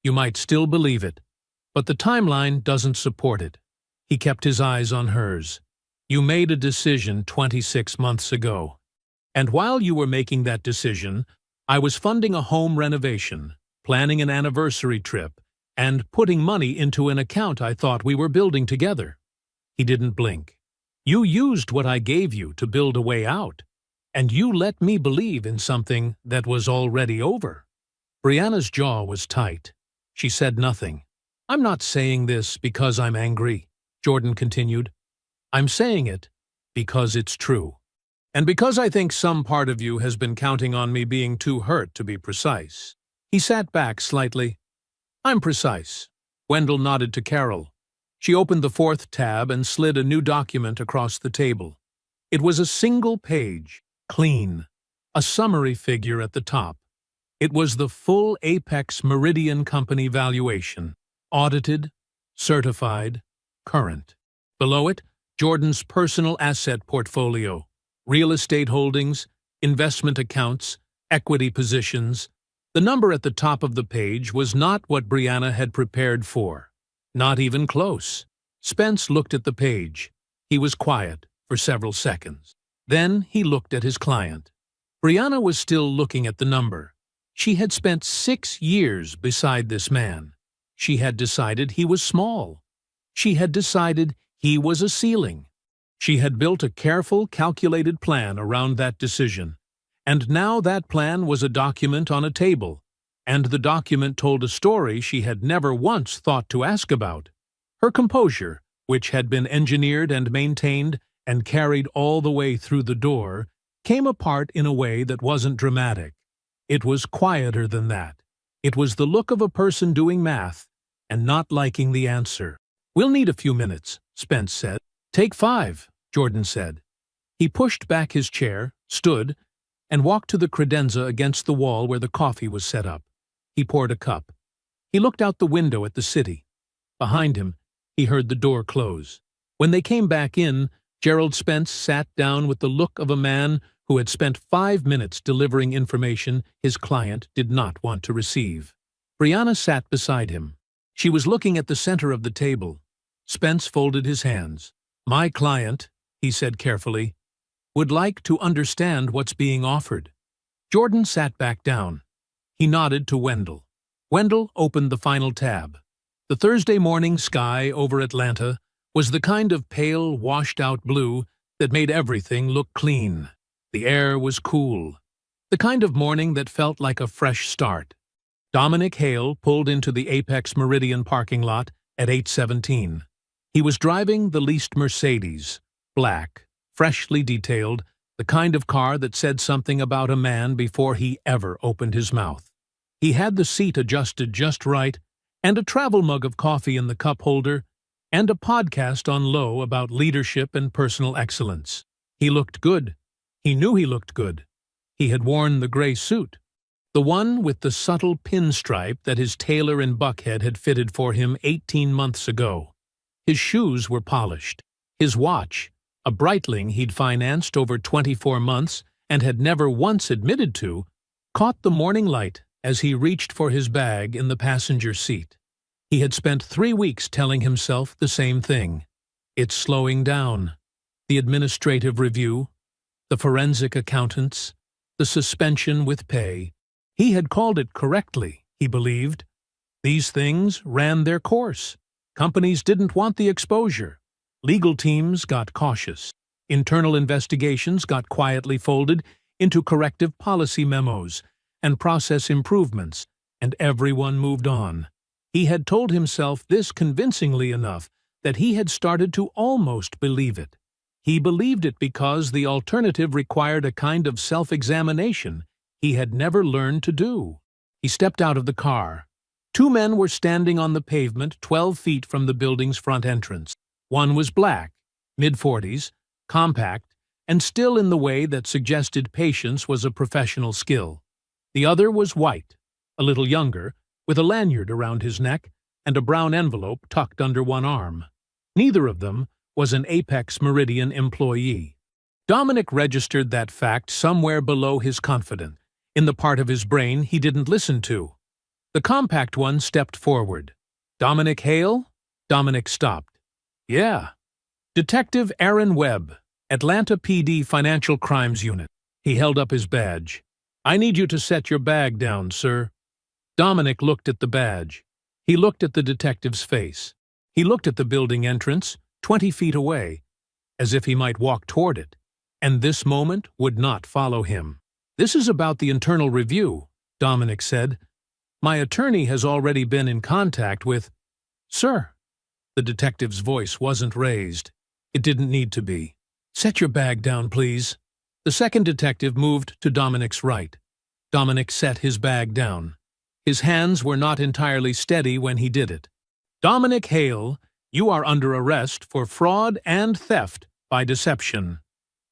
You might still believe it. But the timeline doesn't support it. He kept his eyes on hers. You made a decision 26 months ago. And while you were making that decision, I was funding a home renovation, planning an anniversary trip, and putting money into an account I thought we were building together. He didn't blink. You used what I gave you to build a way out, and you let me believe in something that was already over. Brianna's jaw was tight. She said nothing. I'm not saying this because I'm angry, Jordan continued. I'm saying it because it's true. And because I think some part of you has been counting on me being too hurt to be precise. He sat back slightly. I'm precise. Wendell nodded to Carol. She opened the 4th tab and slid a new document across the table. It was a single page, clean, a summary figure at the top. It was the full Apex Meridian Company valuation, audited, certified, current. Below it, Jordan's personal asset portfolio, real estate holdings, investment accounts, equity positions. The number at the top of the page was not what Brianna had prepared for. Not even close. Spence looked at the page. He was quiet for several seconds. Then he looked at his client. Brianna was still looking at the number. She had spent 6 years beside this man. She had decided he was small. She had decided he was a ceiling. She had built a careful, calculated plan around that decision. And now that plan was a document on a table, and the document told a story she had never once thought to ask about. Her composure, which had been engineered and maintained and carried all the way through the door, came apart in a way that wasn't dramatic. It was quieter than that. It was the look of a person doing math and not liking the answer. We'll need a few minutes, Spence said. Take 5, Jordan said. He pushed back his chair, stood, and walked to the credenza against the wall where the coffee was set up. He poured a cup. He looked out the window at the city. Behind him, he heard the door close. When they came back in, Gerald Spence sat down with the look of a man who had spent 5 minutes delivering information his client did not want to receive. Brianna sat beside him. She was looking at the center of the table. Spence folded his hands. My client, he said carefully, would like to understand what's being offered. Jordan sat back down. He nodded to Wendell. Wendell opened the final tab. The Thursday morning sky over Atlanta was the kind of pale, washed-out blue that made everything look clean. The air was cool. The kind of morning that felt like a fresh start. Dominic Hale pulled into the Apex Meridian parking lot at 8:17. He was driving the leased Mercedes, black, freshly detailed, the kind of car that said something about a man before he ever opened his mouth. He had the seat adjusted just right, and a travel mug of coffee in the cup holder, and a podcast on low about leadership and personal excellence. He looked good. He knew he looked good. He had worn the gray suit, the one with the subtle pinstripe that his tailor in Buckhead had fitted for him 18 months ago. His shoes were polished. His watch, a Breitling he'd financed over 24 months and had never once admitted to, caught the morning light as he reached for his bag in the passenger seat. He had spent 3 weeks telling himself the same thing. It's slowing down. The administrative review, the forensic accountants, the suspension with pay. He had called it correctly, he believed. These things ran their course. Companies didn't want the exposure. Legal teams got cautious. Internal investigations got quietly folded into corrective policy memos and process improvements, and everyone moved on. He had told himself this convincingly enough that he had started to almost believe it. He believed it because the alternative required a kind of self-examination he had never learned to do. He stepped out of the car. 2 men were standing on the pavement 12 feet from the building's front entrance. One was black, mid-40s, compact, and still in the way that suggested patience was a professional skill. The other was white, a little younger, with a lanyard around his neck and a brown envelope tucked under one arm. Neither of them was an Apex Meridian employee. Dominic registered that fact somewhere below his confidence, in the part of his brain he didn't listen to. The compact one stepped forward. "Dominic Hale?" Dominic stopped. "Yeah." "Detective Aaron Webb, Atlanta PD Financial Crimes Unit." He held up his badge. "I need you to set your bag down, sir." Dominic looked at the badge. He looked at the detective's face. He looked at the building entrance, 20 feet away, as if he might walk toward it, and this moment would not follow him. "This is about the internal review," Dominic said. "My attorney has already been in contact with—" "Sir." The detective's voice wasn't raised. It didn't need to be. "Set your bag down, please." The second detective moved to Dominic's right. Dominic set his bag down. His hands were not entirely steady when he did it. "Dominic Hale, you are under arrest for fraud and theft by deception."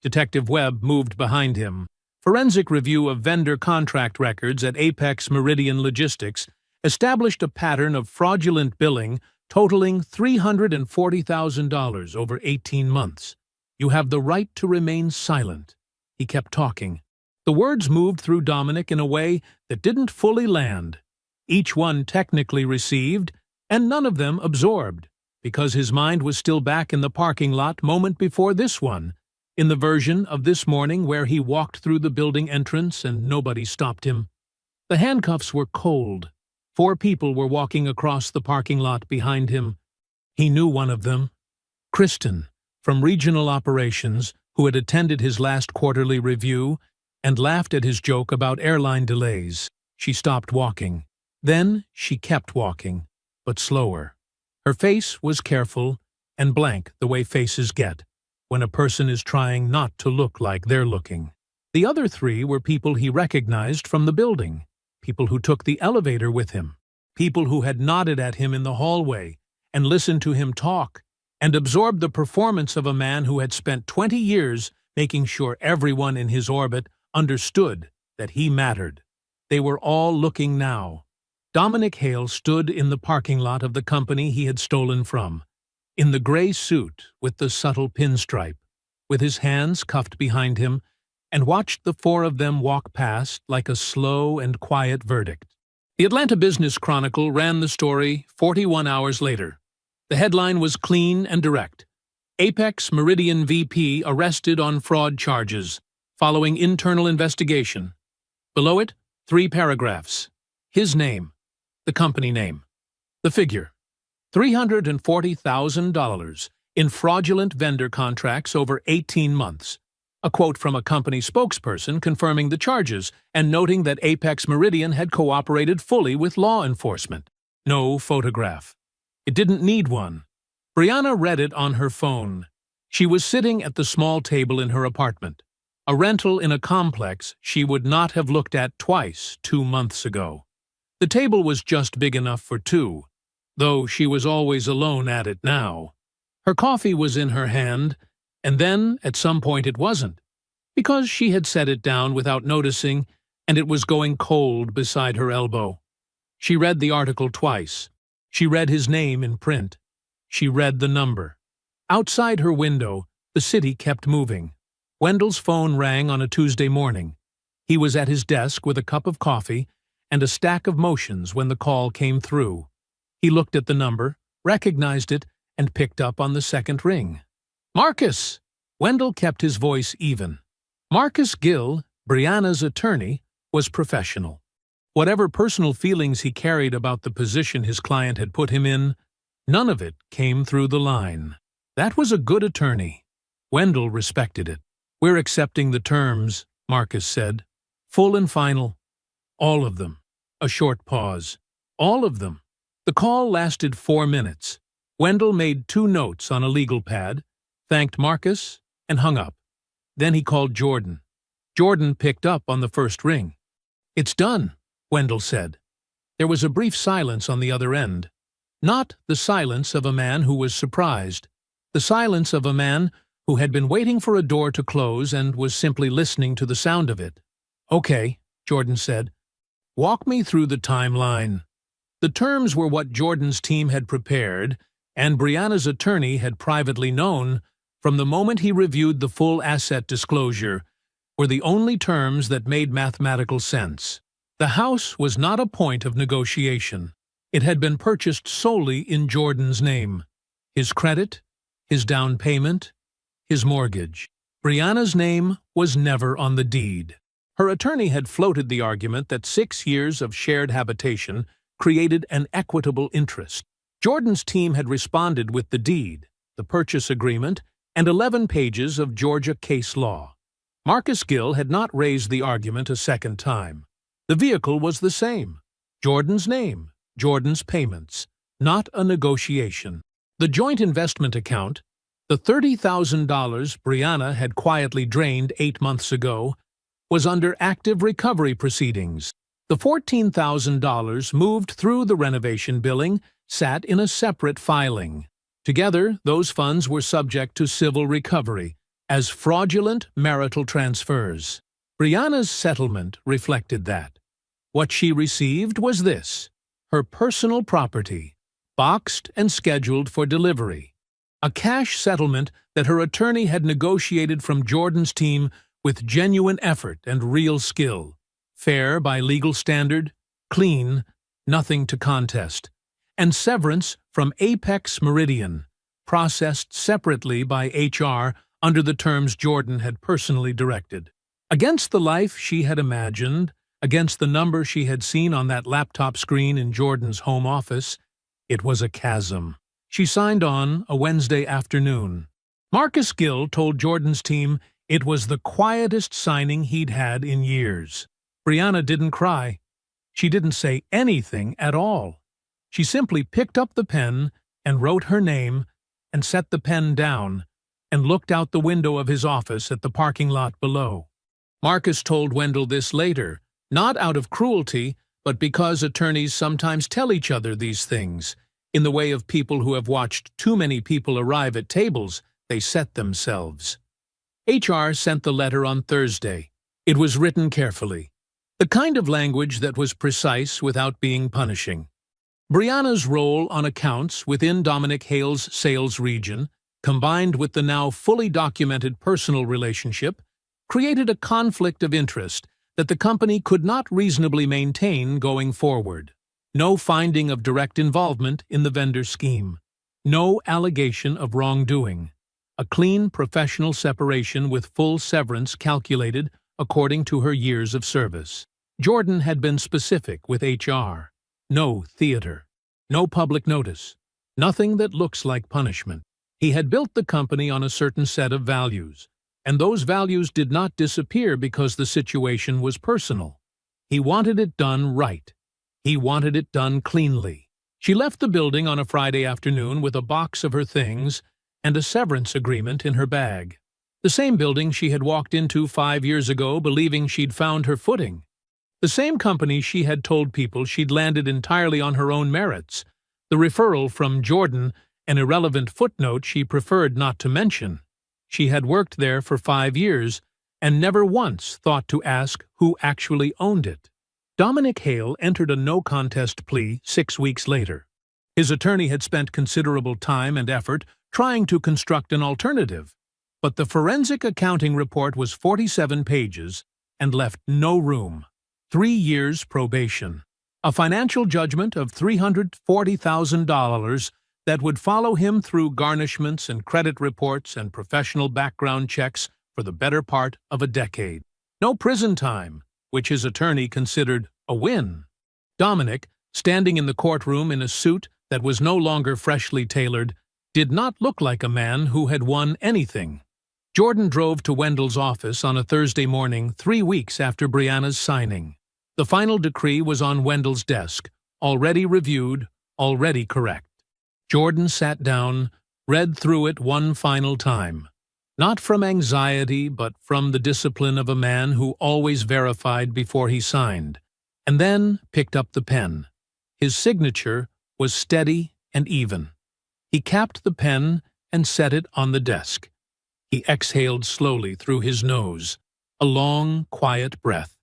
Detective Webb moved behind him. Forensic review of vendor contract records at Apex Meridian Logistics established a pattern of fraudulent billing totaling $340,000 over 18 months. "You have the right to remain silent." He kept talking. The words moved through Dominic in a way that didn't fully land. Each one technically received, and none of them absorbed, because his mind was still back in the parking lot moment before this one, in the version of this morning where he walked through the building entrance and nobody stopped him. The handcuffs were cold. 4 people were walking across the parking lot behind him. He knew one of them. Kristen, from Regional Operations, who had attended his last quarterly review and laughed at his joke about airline delays. She stopped walking. Then she kept walking, but slower. Her face was careful and blank the way faces get when a person is trying not to look like they're looking. The other 3 were people he recognized from the building, people who took the elevator with him, people who had nodded at him in the hallway and listened to him talk and absorbed the performance of a man who had spent 20 years making sure everyone in his orbit understood that he mattered. They were all looking now. Dominic Hale stood in the parking lot of the company he had stolen from, in the gray suit with the subtle pinstripe, with his hands cuffed behind him, and watched the 4 of them walk past like a slow and quiet verdict. The Atlanta Business Chronicle ran the story 41 hours later. The headline was clean and direct. Apex Meridian VP arrested on fraud charges, following internal investigation. Below it, 3 paragraphs. His name, the company name, the figure, $340,000 in fraudulent vendor contracts over 18 months. A quote from a company spokesperson confirming the charges and noting that Apex Meridian had cooperated fully with law enforcement. No photograph. It didn't need one. Brianna read it on her phone. She was sitting at the small table in her apartment, a rental in a complex she would not have looked at twice 2 months ago. The table was just big enough for 2, though she was always alone at it now. Her coffee was in her hand, and then, at some point, it wasn't, because she had set it down without noticing, and it was going cold beside her elbow. She read the article twice. She read his name in print. She read the number. Outside her window, the city kept moving. Wendell's phone rang on a Tuesday morning. He was at his desk with a cup of coffee and a stack of motions when the call came through. He looked at the number, recognized it, and picked up on the second ring. "Marcus!" Wendell kept his voice even. Marcus Gill, Brianna's attorney, was professional. Whatever personal feelings he carried about the position his client had put him in, none of it came through the line. That was a good attorney. Wendell respected it. "We're accepting the terms," Marcus said. "Full and final. All of them." A short pause. "All of them." The call lasted 4 minutes. Wendell made 2 notes on a legal pad, thanked Marcus, and hung up. Then he called Jordan. Jordan picked up on the first ring. "It's done," Wendell said. There was a brief silence on the other end. Not the silence of a man who was surprised. The silence of a man who had been waiting for a door to close and was simply listening to the sound of it. "Okay," Jordan said. Walk me through the timeline. The terms were what Jordan's team had prepared, and Brianna's attorney had privately known from the moment he reviewed the full asset disclosure, were the only terms that made mathematical sense. The house was not a point of negotiation. It had been purchased solely in Jordan's name. His credit, his down payment, his mortgage. Brianna's name was never on the deed. Her attorney had floated the argument that 6 years of shared habitation created an equitable interest. Jordan's team had responded with the deed, the purchase agreement, and 11 pages of Georgia case law. Marcus Gill had not raised the argument a second time. The vehicle was the same. Jordan's name, Jordan's payments, not a negotiation. The joint investment account, the $30,000 Brianna had quietly drained 8 months ago, was under active recovery proceedings. The $14,000 moved through the renovation billing sat in a separate filing. Together, those funds were subject to civil recovery as fraudulent marital transfers. Brianna's settlement reflected that. What she received was this: her personal property, boxed and scheduled for delivery. A cash settlement that her attorney had negotiated from Jordan's team with genuine effort and real skill. Fair by legal standard, clean, nothing to contest. And severance from Apex Meridian, processed separately by HR under the terms Jordan had personally directed. Against the life she had imagined, against the number she had seen on that laptop screen in Jordan's home office, it was a chasm. She signed on a Wednesday afternoon. Marcus Gill told Jordan's team it was the quietest signing he'd had in years. Brianna didn't cry. She didn't say anything at all. She simply picked up the pen and wrote her name and set the pen down and looked out the window of his office at the parking lot below. Marcus told Wendell this later, not out of cruelty, but because attorneys sometimes tell each other these things. In the way of people who have watched too many people arrive at tables, they set themselves. HR sent the letter on Thursday. It was written carefully. The kind of language that was precise without being punishing. Brianna's role on accounts within Dominic Hale's sales region, combined with the now fully documented personal relationship, created a conflict of interest that the company could not reasonably maintain going forward. No finding of direct involvement in the vendor scheme. No allegation of wrongdoing. A clean professional separation with full severance calculated according to her years of service. Jordan had been specific with HR. No theater. No public notice. Nothing that looks like punishment. He had built the company on a certain set of values, and those values did not disappear because the situation was personal. He wanted it done right. He wanted it done cleanly. She left the building on a Friday afternoon with a box of her things and a severance agreement in her bag. The same building she had walked into 5 years ago believing she'd found her footing. The same company she had told people she'd landed entirely on her own merits. The referral from Jordan, an irrelevant footnote she preferred not to mention. She had worked there for 5 years and never once thought to ask who actually owned it. Dominic Hale entered a no-contest plea 6 weeks later. His attorney had spent considerable time and effort trying to construct an alternative, but the forensic accounting report was 47 pages and left no room. 3 years probation. A financial judgment of $340,000 that would follow him through garnishments and credit reports and professional background checks for the better part of a decade. No prison time, which his attorney considered a win. Dominic, standing in the courtroom in a suit that was no longer freshly tailored, did not look like a man who had won anything. Jordan drove to Wendell's office on a Thursday morning 3 weeks after Brianna's signing. The final decree was on Wendell's desk, already reviewed, already correct. Jordan sat down, read through it one final time. Not from anxiety, but from the discipline of a man who always verified before he signed, and then picked up the pen. His signature was steady and even. He capped the pen and set it on the desk. He exhaled slowly through his nose, a long, quiet breath.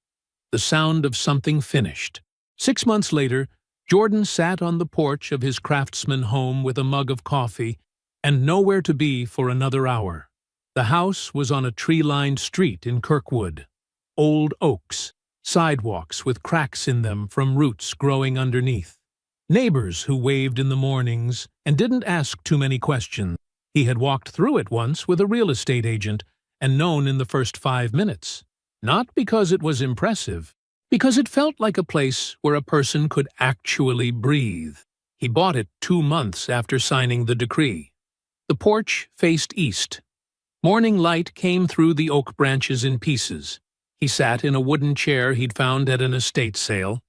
the sound of something finished. 6 months later, Jordan sat on the porch of his craftsman home with a mug of coffee and nowhere to be for another hour. The house was on a tree-lined street in Kirkwood. Old oaks, sidewalks with cracks in them from roots growing underneath. Neighbors who waved in the mornings and didn't ask too many questions. He had walked through it once with a real estate agent and known in the first 5 minutes. Not because it was impressive, because it felt like a place where a person could actually breathe. He bought it 2 months after signing the decree. The porch faced east. Morning light came through the oak branches in pieces. He sat in a wooden chair he'd found at an estate sale,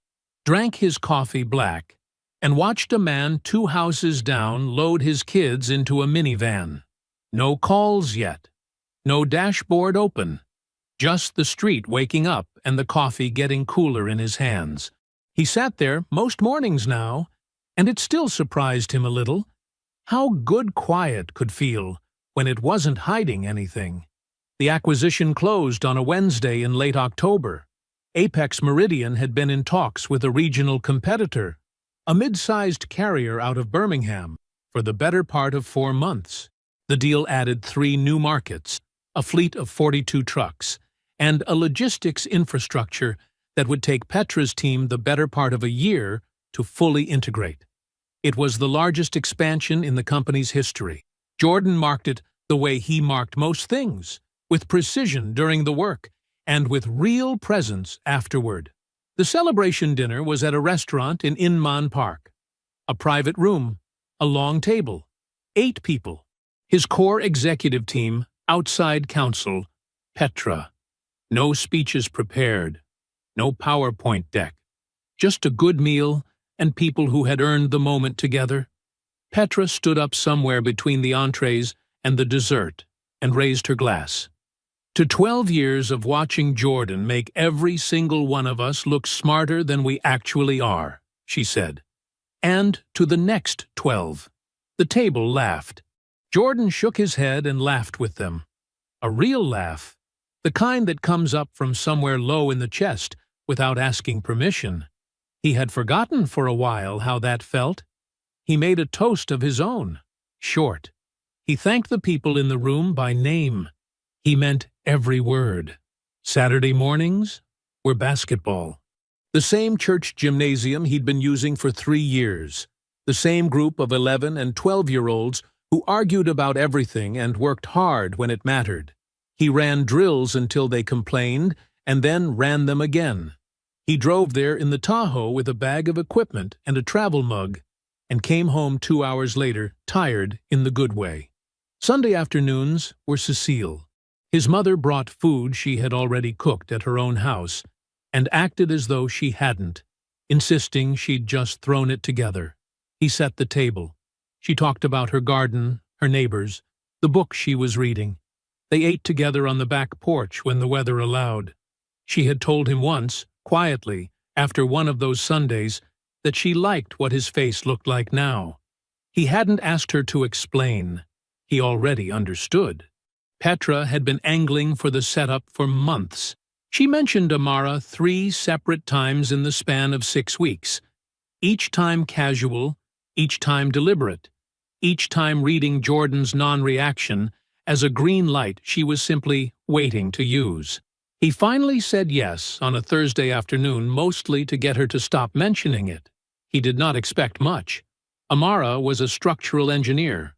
drank his coffee black, and watched a man 2 houses down load his kids into a minivan. No calls yet. No dashboard open. Just the street waking up and the coffee getting cooler in his hands. He sat there most mornings now, and it still surprised him a little how good quiet could feel when it wasn't hiding anything. The acquisition closed on a Wednesday in late October. Apex Meridian had been in talks with a regional competitor, a mid-sized carrier out of Birmingham, for the better part of 4 months. The deal added 3 new markets, a fleet of 42 trucks, and a logistics infrastructure that would take Petra's team the better part of a year to fully integrate. It was the largest expansion in the company's history. Jordan marked it the way he marked most things, with precision during the work, and with real presence afterward. The celebration dinner was at a restaurant in Inman Park. A private room, a long table, 8 people. His core executive team, outside counsel, Petra. No speeches prepared, no PowerPoint deck. Just a good meal and people who had earned the moment together. Petra stood up somewhere between the entrees and the dessert and raised her glass. To 12 years of watching Jordan make every single one of us look smarter than we actually are, she said. And to the next 12. The table laughed. Jordan shook his head and laughed with them. A real laugh, the kind that comes up from somewhere low in the chest without asking permission. He had forgotten for a while how that felt. He made a toast of his own, short. He thanked the people in the room by name. He meant every word. Saturday mornings were basketball. The same church gymnasium he'd been using for 3 years. The same group of 11 and 12-year-olds who argued about everything and worked hard when it mattered. He ran drills until they complained and then ran them again. He drove there in the Tahoe with a bag of equipment and a travel mug and came home 2 hours later, tired in the good way. Sunday afternoons were Cecile. His mother brought food she had already cooked at her own house and acted as though she hadn't, insisting she'd just thrown it together. He set the table. She talked about her garden, her neighbors, the book she was reading. They ate together on the back porch when the weather allowed. She had told him once, quietly, after one of those Sundays, that she liked what his face looked like now. He hadn't asked her to explain. He already understood. Petra had been angling for the setup for months. She mentioned Amara 3 separate times in the span of 6 weeks, each time casual, each time deliberate, each time reading Jordan's non-reaction as a green light she was simply waiting to use. He finally said yes on a Thursday afternoon, mostly to get her to stop mentioning it. He did not expect much. Amara was a structural engineer.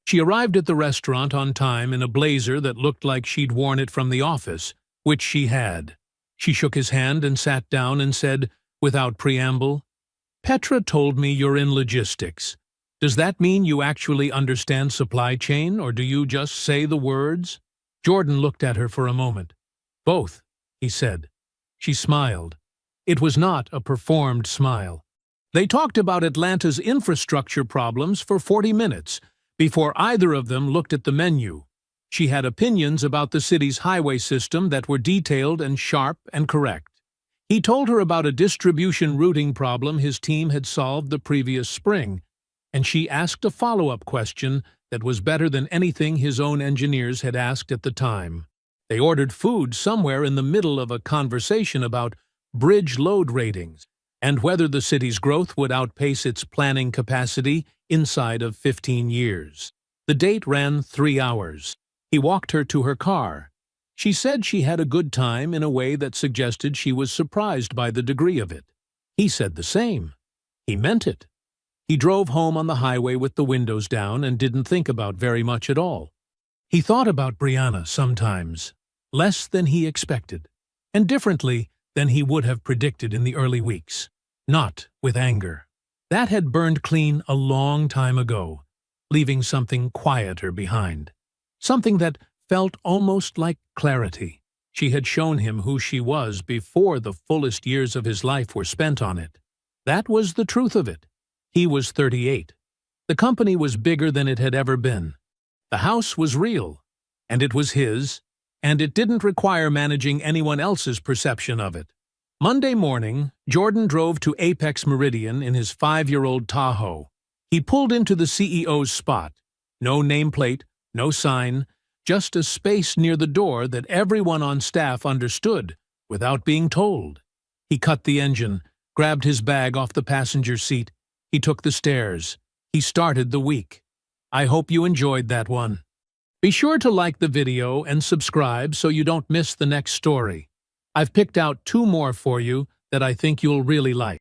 She arrived at the restaurant on time in a blazer that looked like she'd worn it from the office, which she had. She shook his hand and sat down and said, without preamble, "Petra told me you're in logistics. Does that mean you actually understand supply chain, or do you just say the words?" Jordan looked at her for a moment. "Both," he said. She smiled. It was not a performed smile. They talked about Atlanta's infrastructure problems for 40 minutes, before either of them looked at the menu. She had opinions about the city's highway system that were detailed and sharp and correct. He told her about a distribution routing problem his team had solved the previous spring, and she asked a follow-up question that was better than anything his own engineers had asked at the time. They ordered food somewhere in the middle of a conversation about bridge load ratings, and whether the city's growth would outpace its planning capacity inside of 15 years. The date ran 3 hours. He walked her to her car. She said she had a good time in a way that suggested she was surprised by the degree of it. He said the same. He meant it. He drove home on the highway with the windows down and didn't think about very much at all. He thought about Brianna sometimes, less than he expected, and differently than he would have predicted in the early weeks. Not with anger. That had burned clean a long time ago, leaving something quieter behind. Something that felt almost like clarity. She had shown him who she was before the fullest years of his life were spent on it. That was the truth of it. He was 38. The company was bigger than it had ever been. The house was real, and it was his, and it didn't require managing anyone else's perception of it. Monday morning, Jordan drove to Apex Meridian in his 5-year-old Tahoe. He pulled into the CEO's spot. No nameplate, no sign, just a space near the door that everyone on staff understood without being told. He cut the engine, grabbed his bag off the passenger seat. He took the stairs. He started the week. I hope you enjoyed that one. Be sure to like the video and subscribe so you don't miss the next story. I've picked out 2 more for you that I think you'll really like.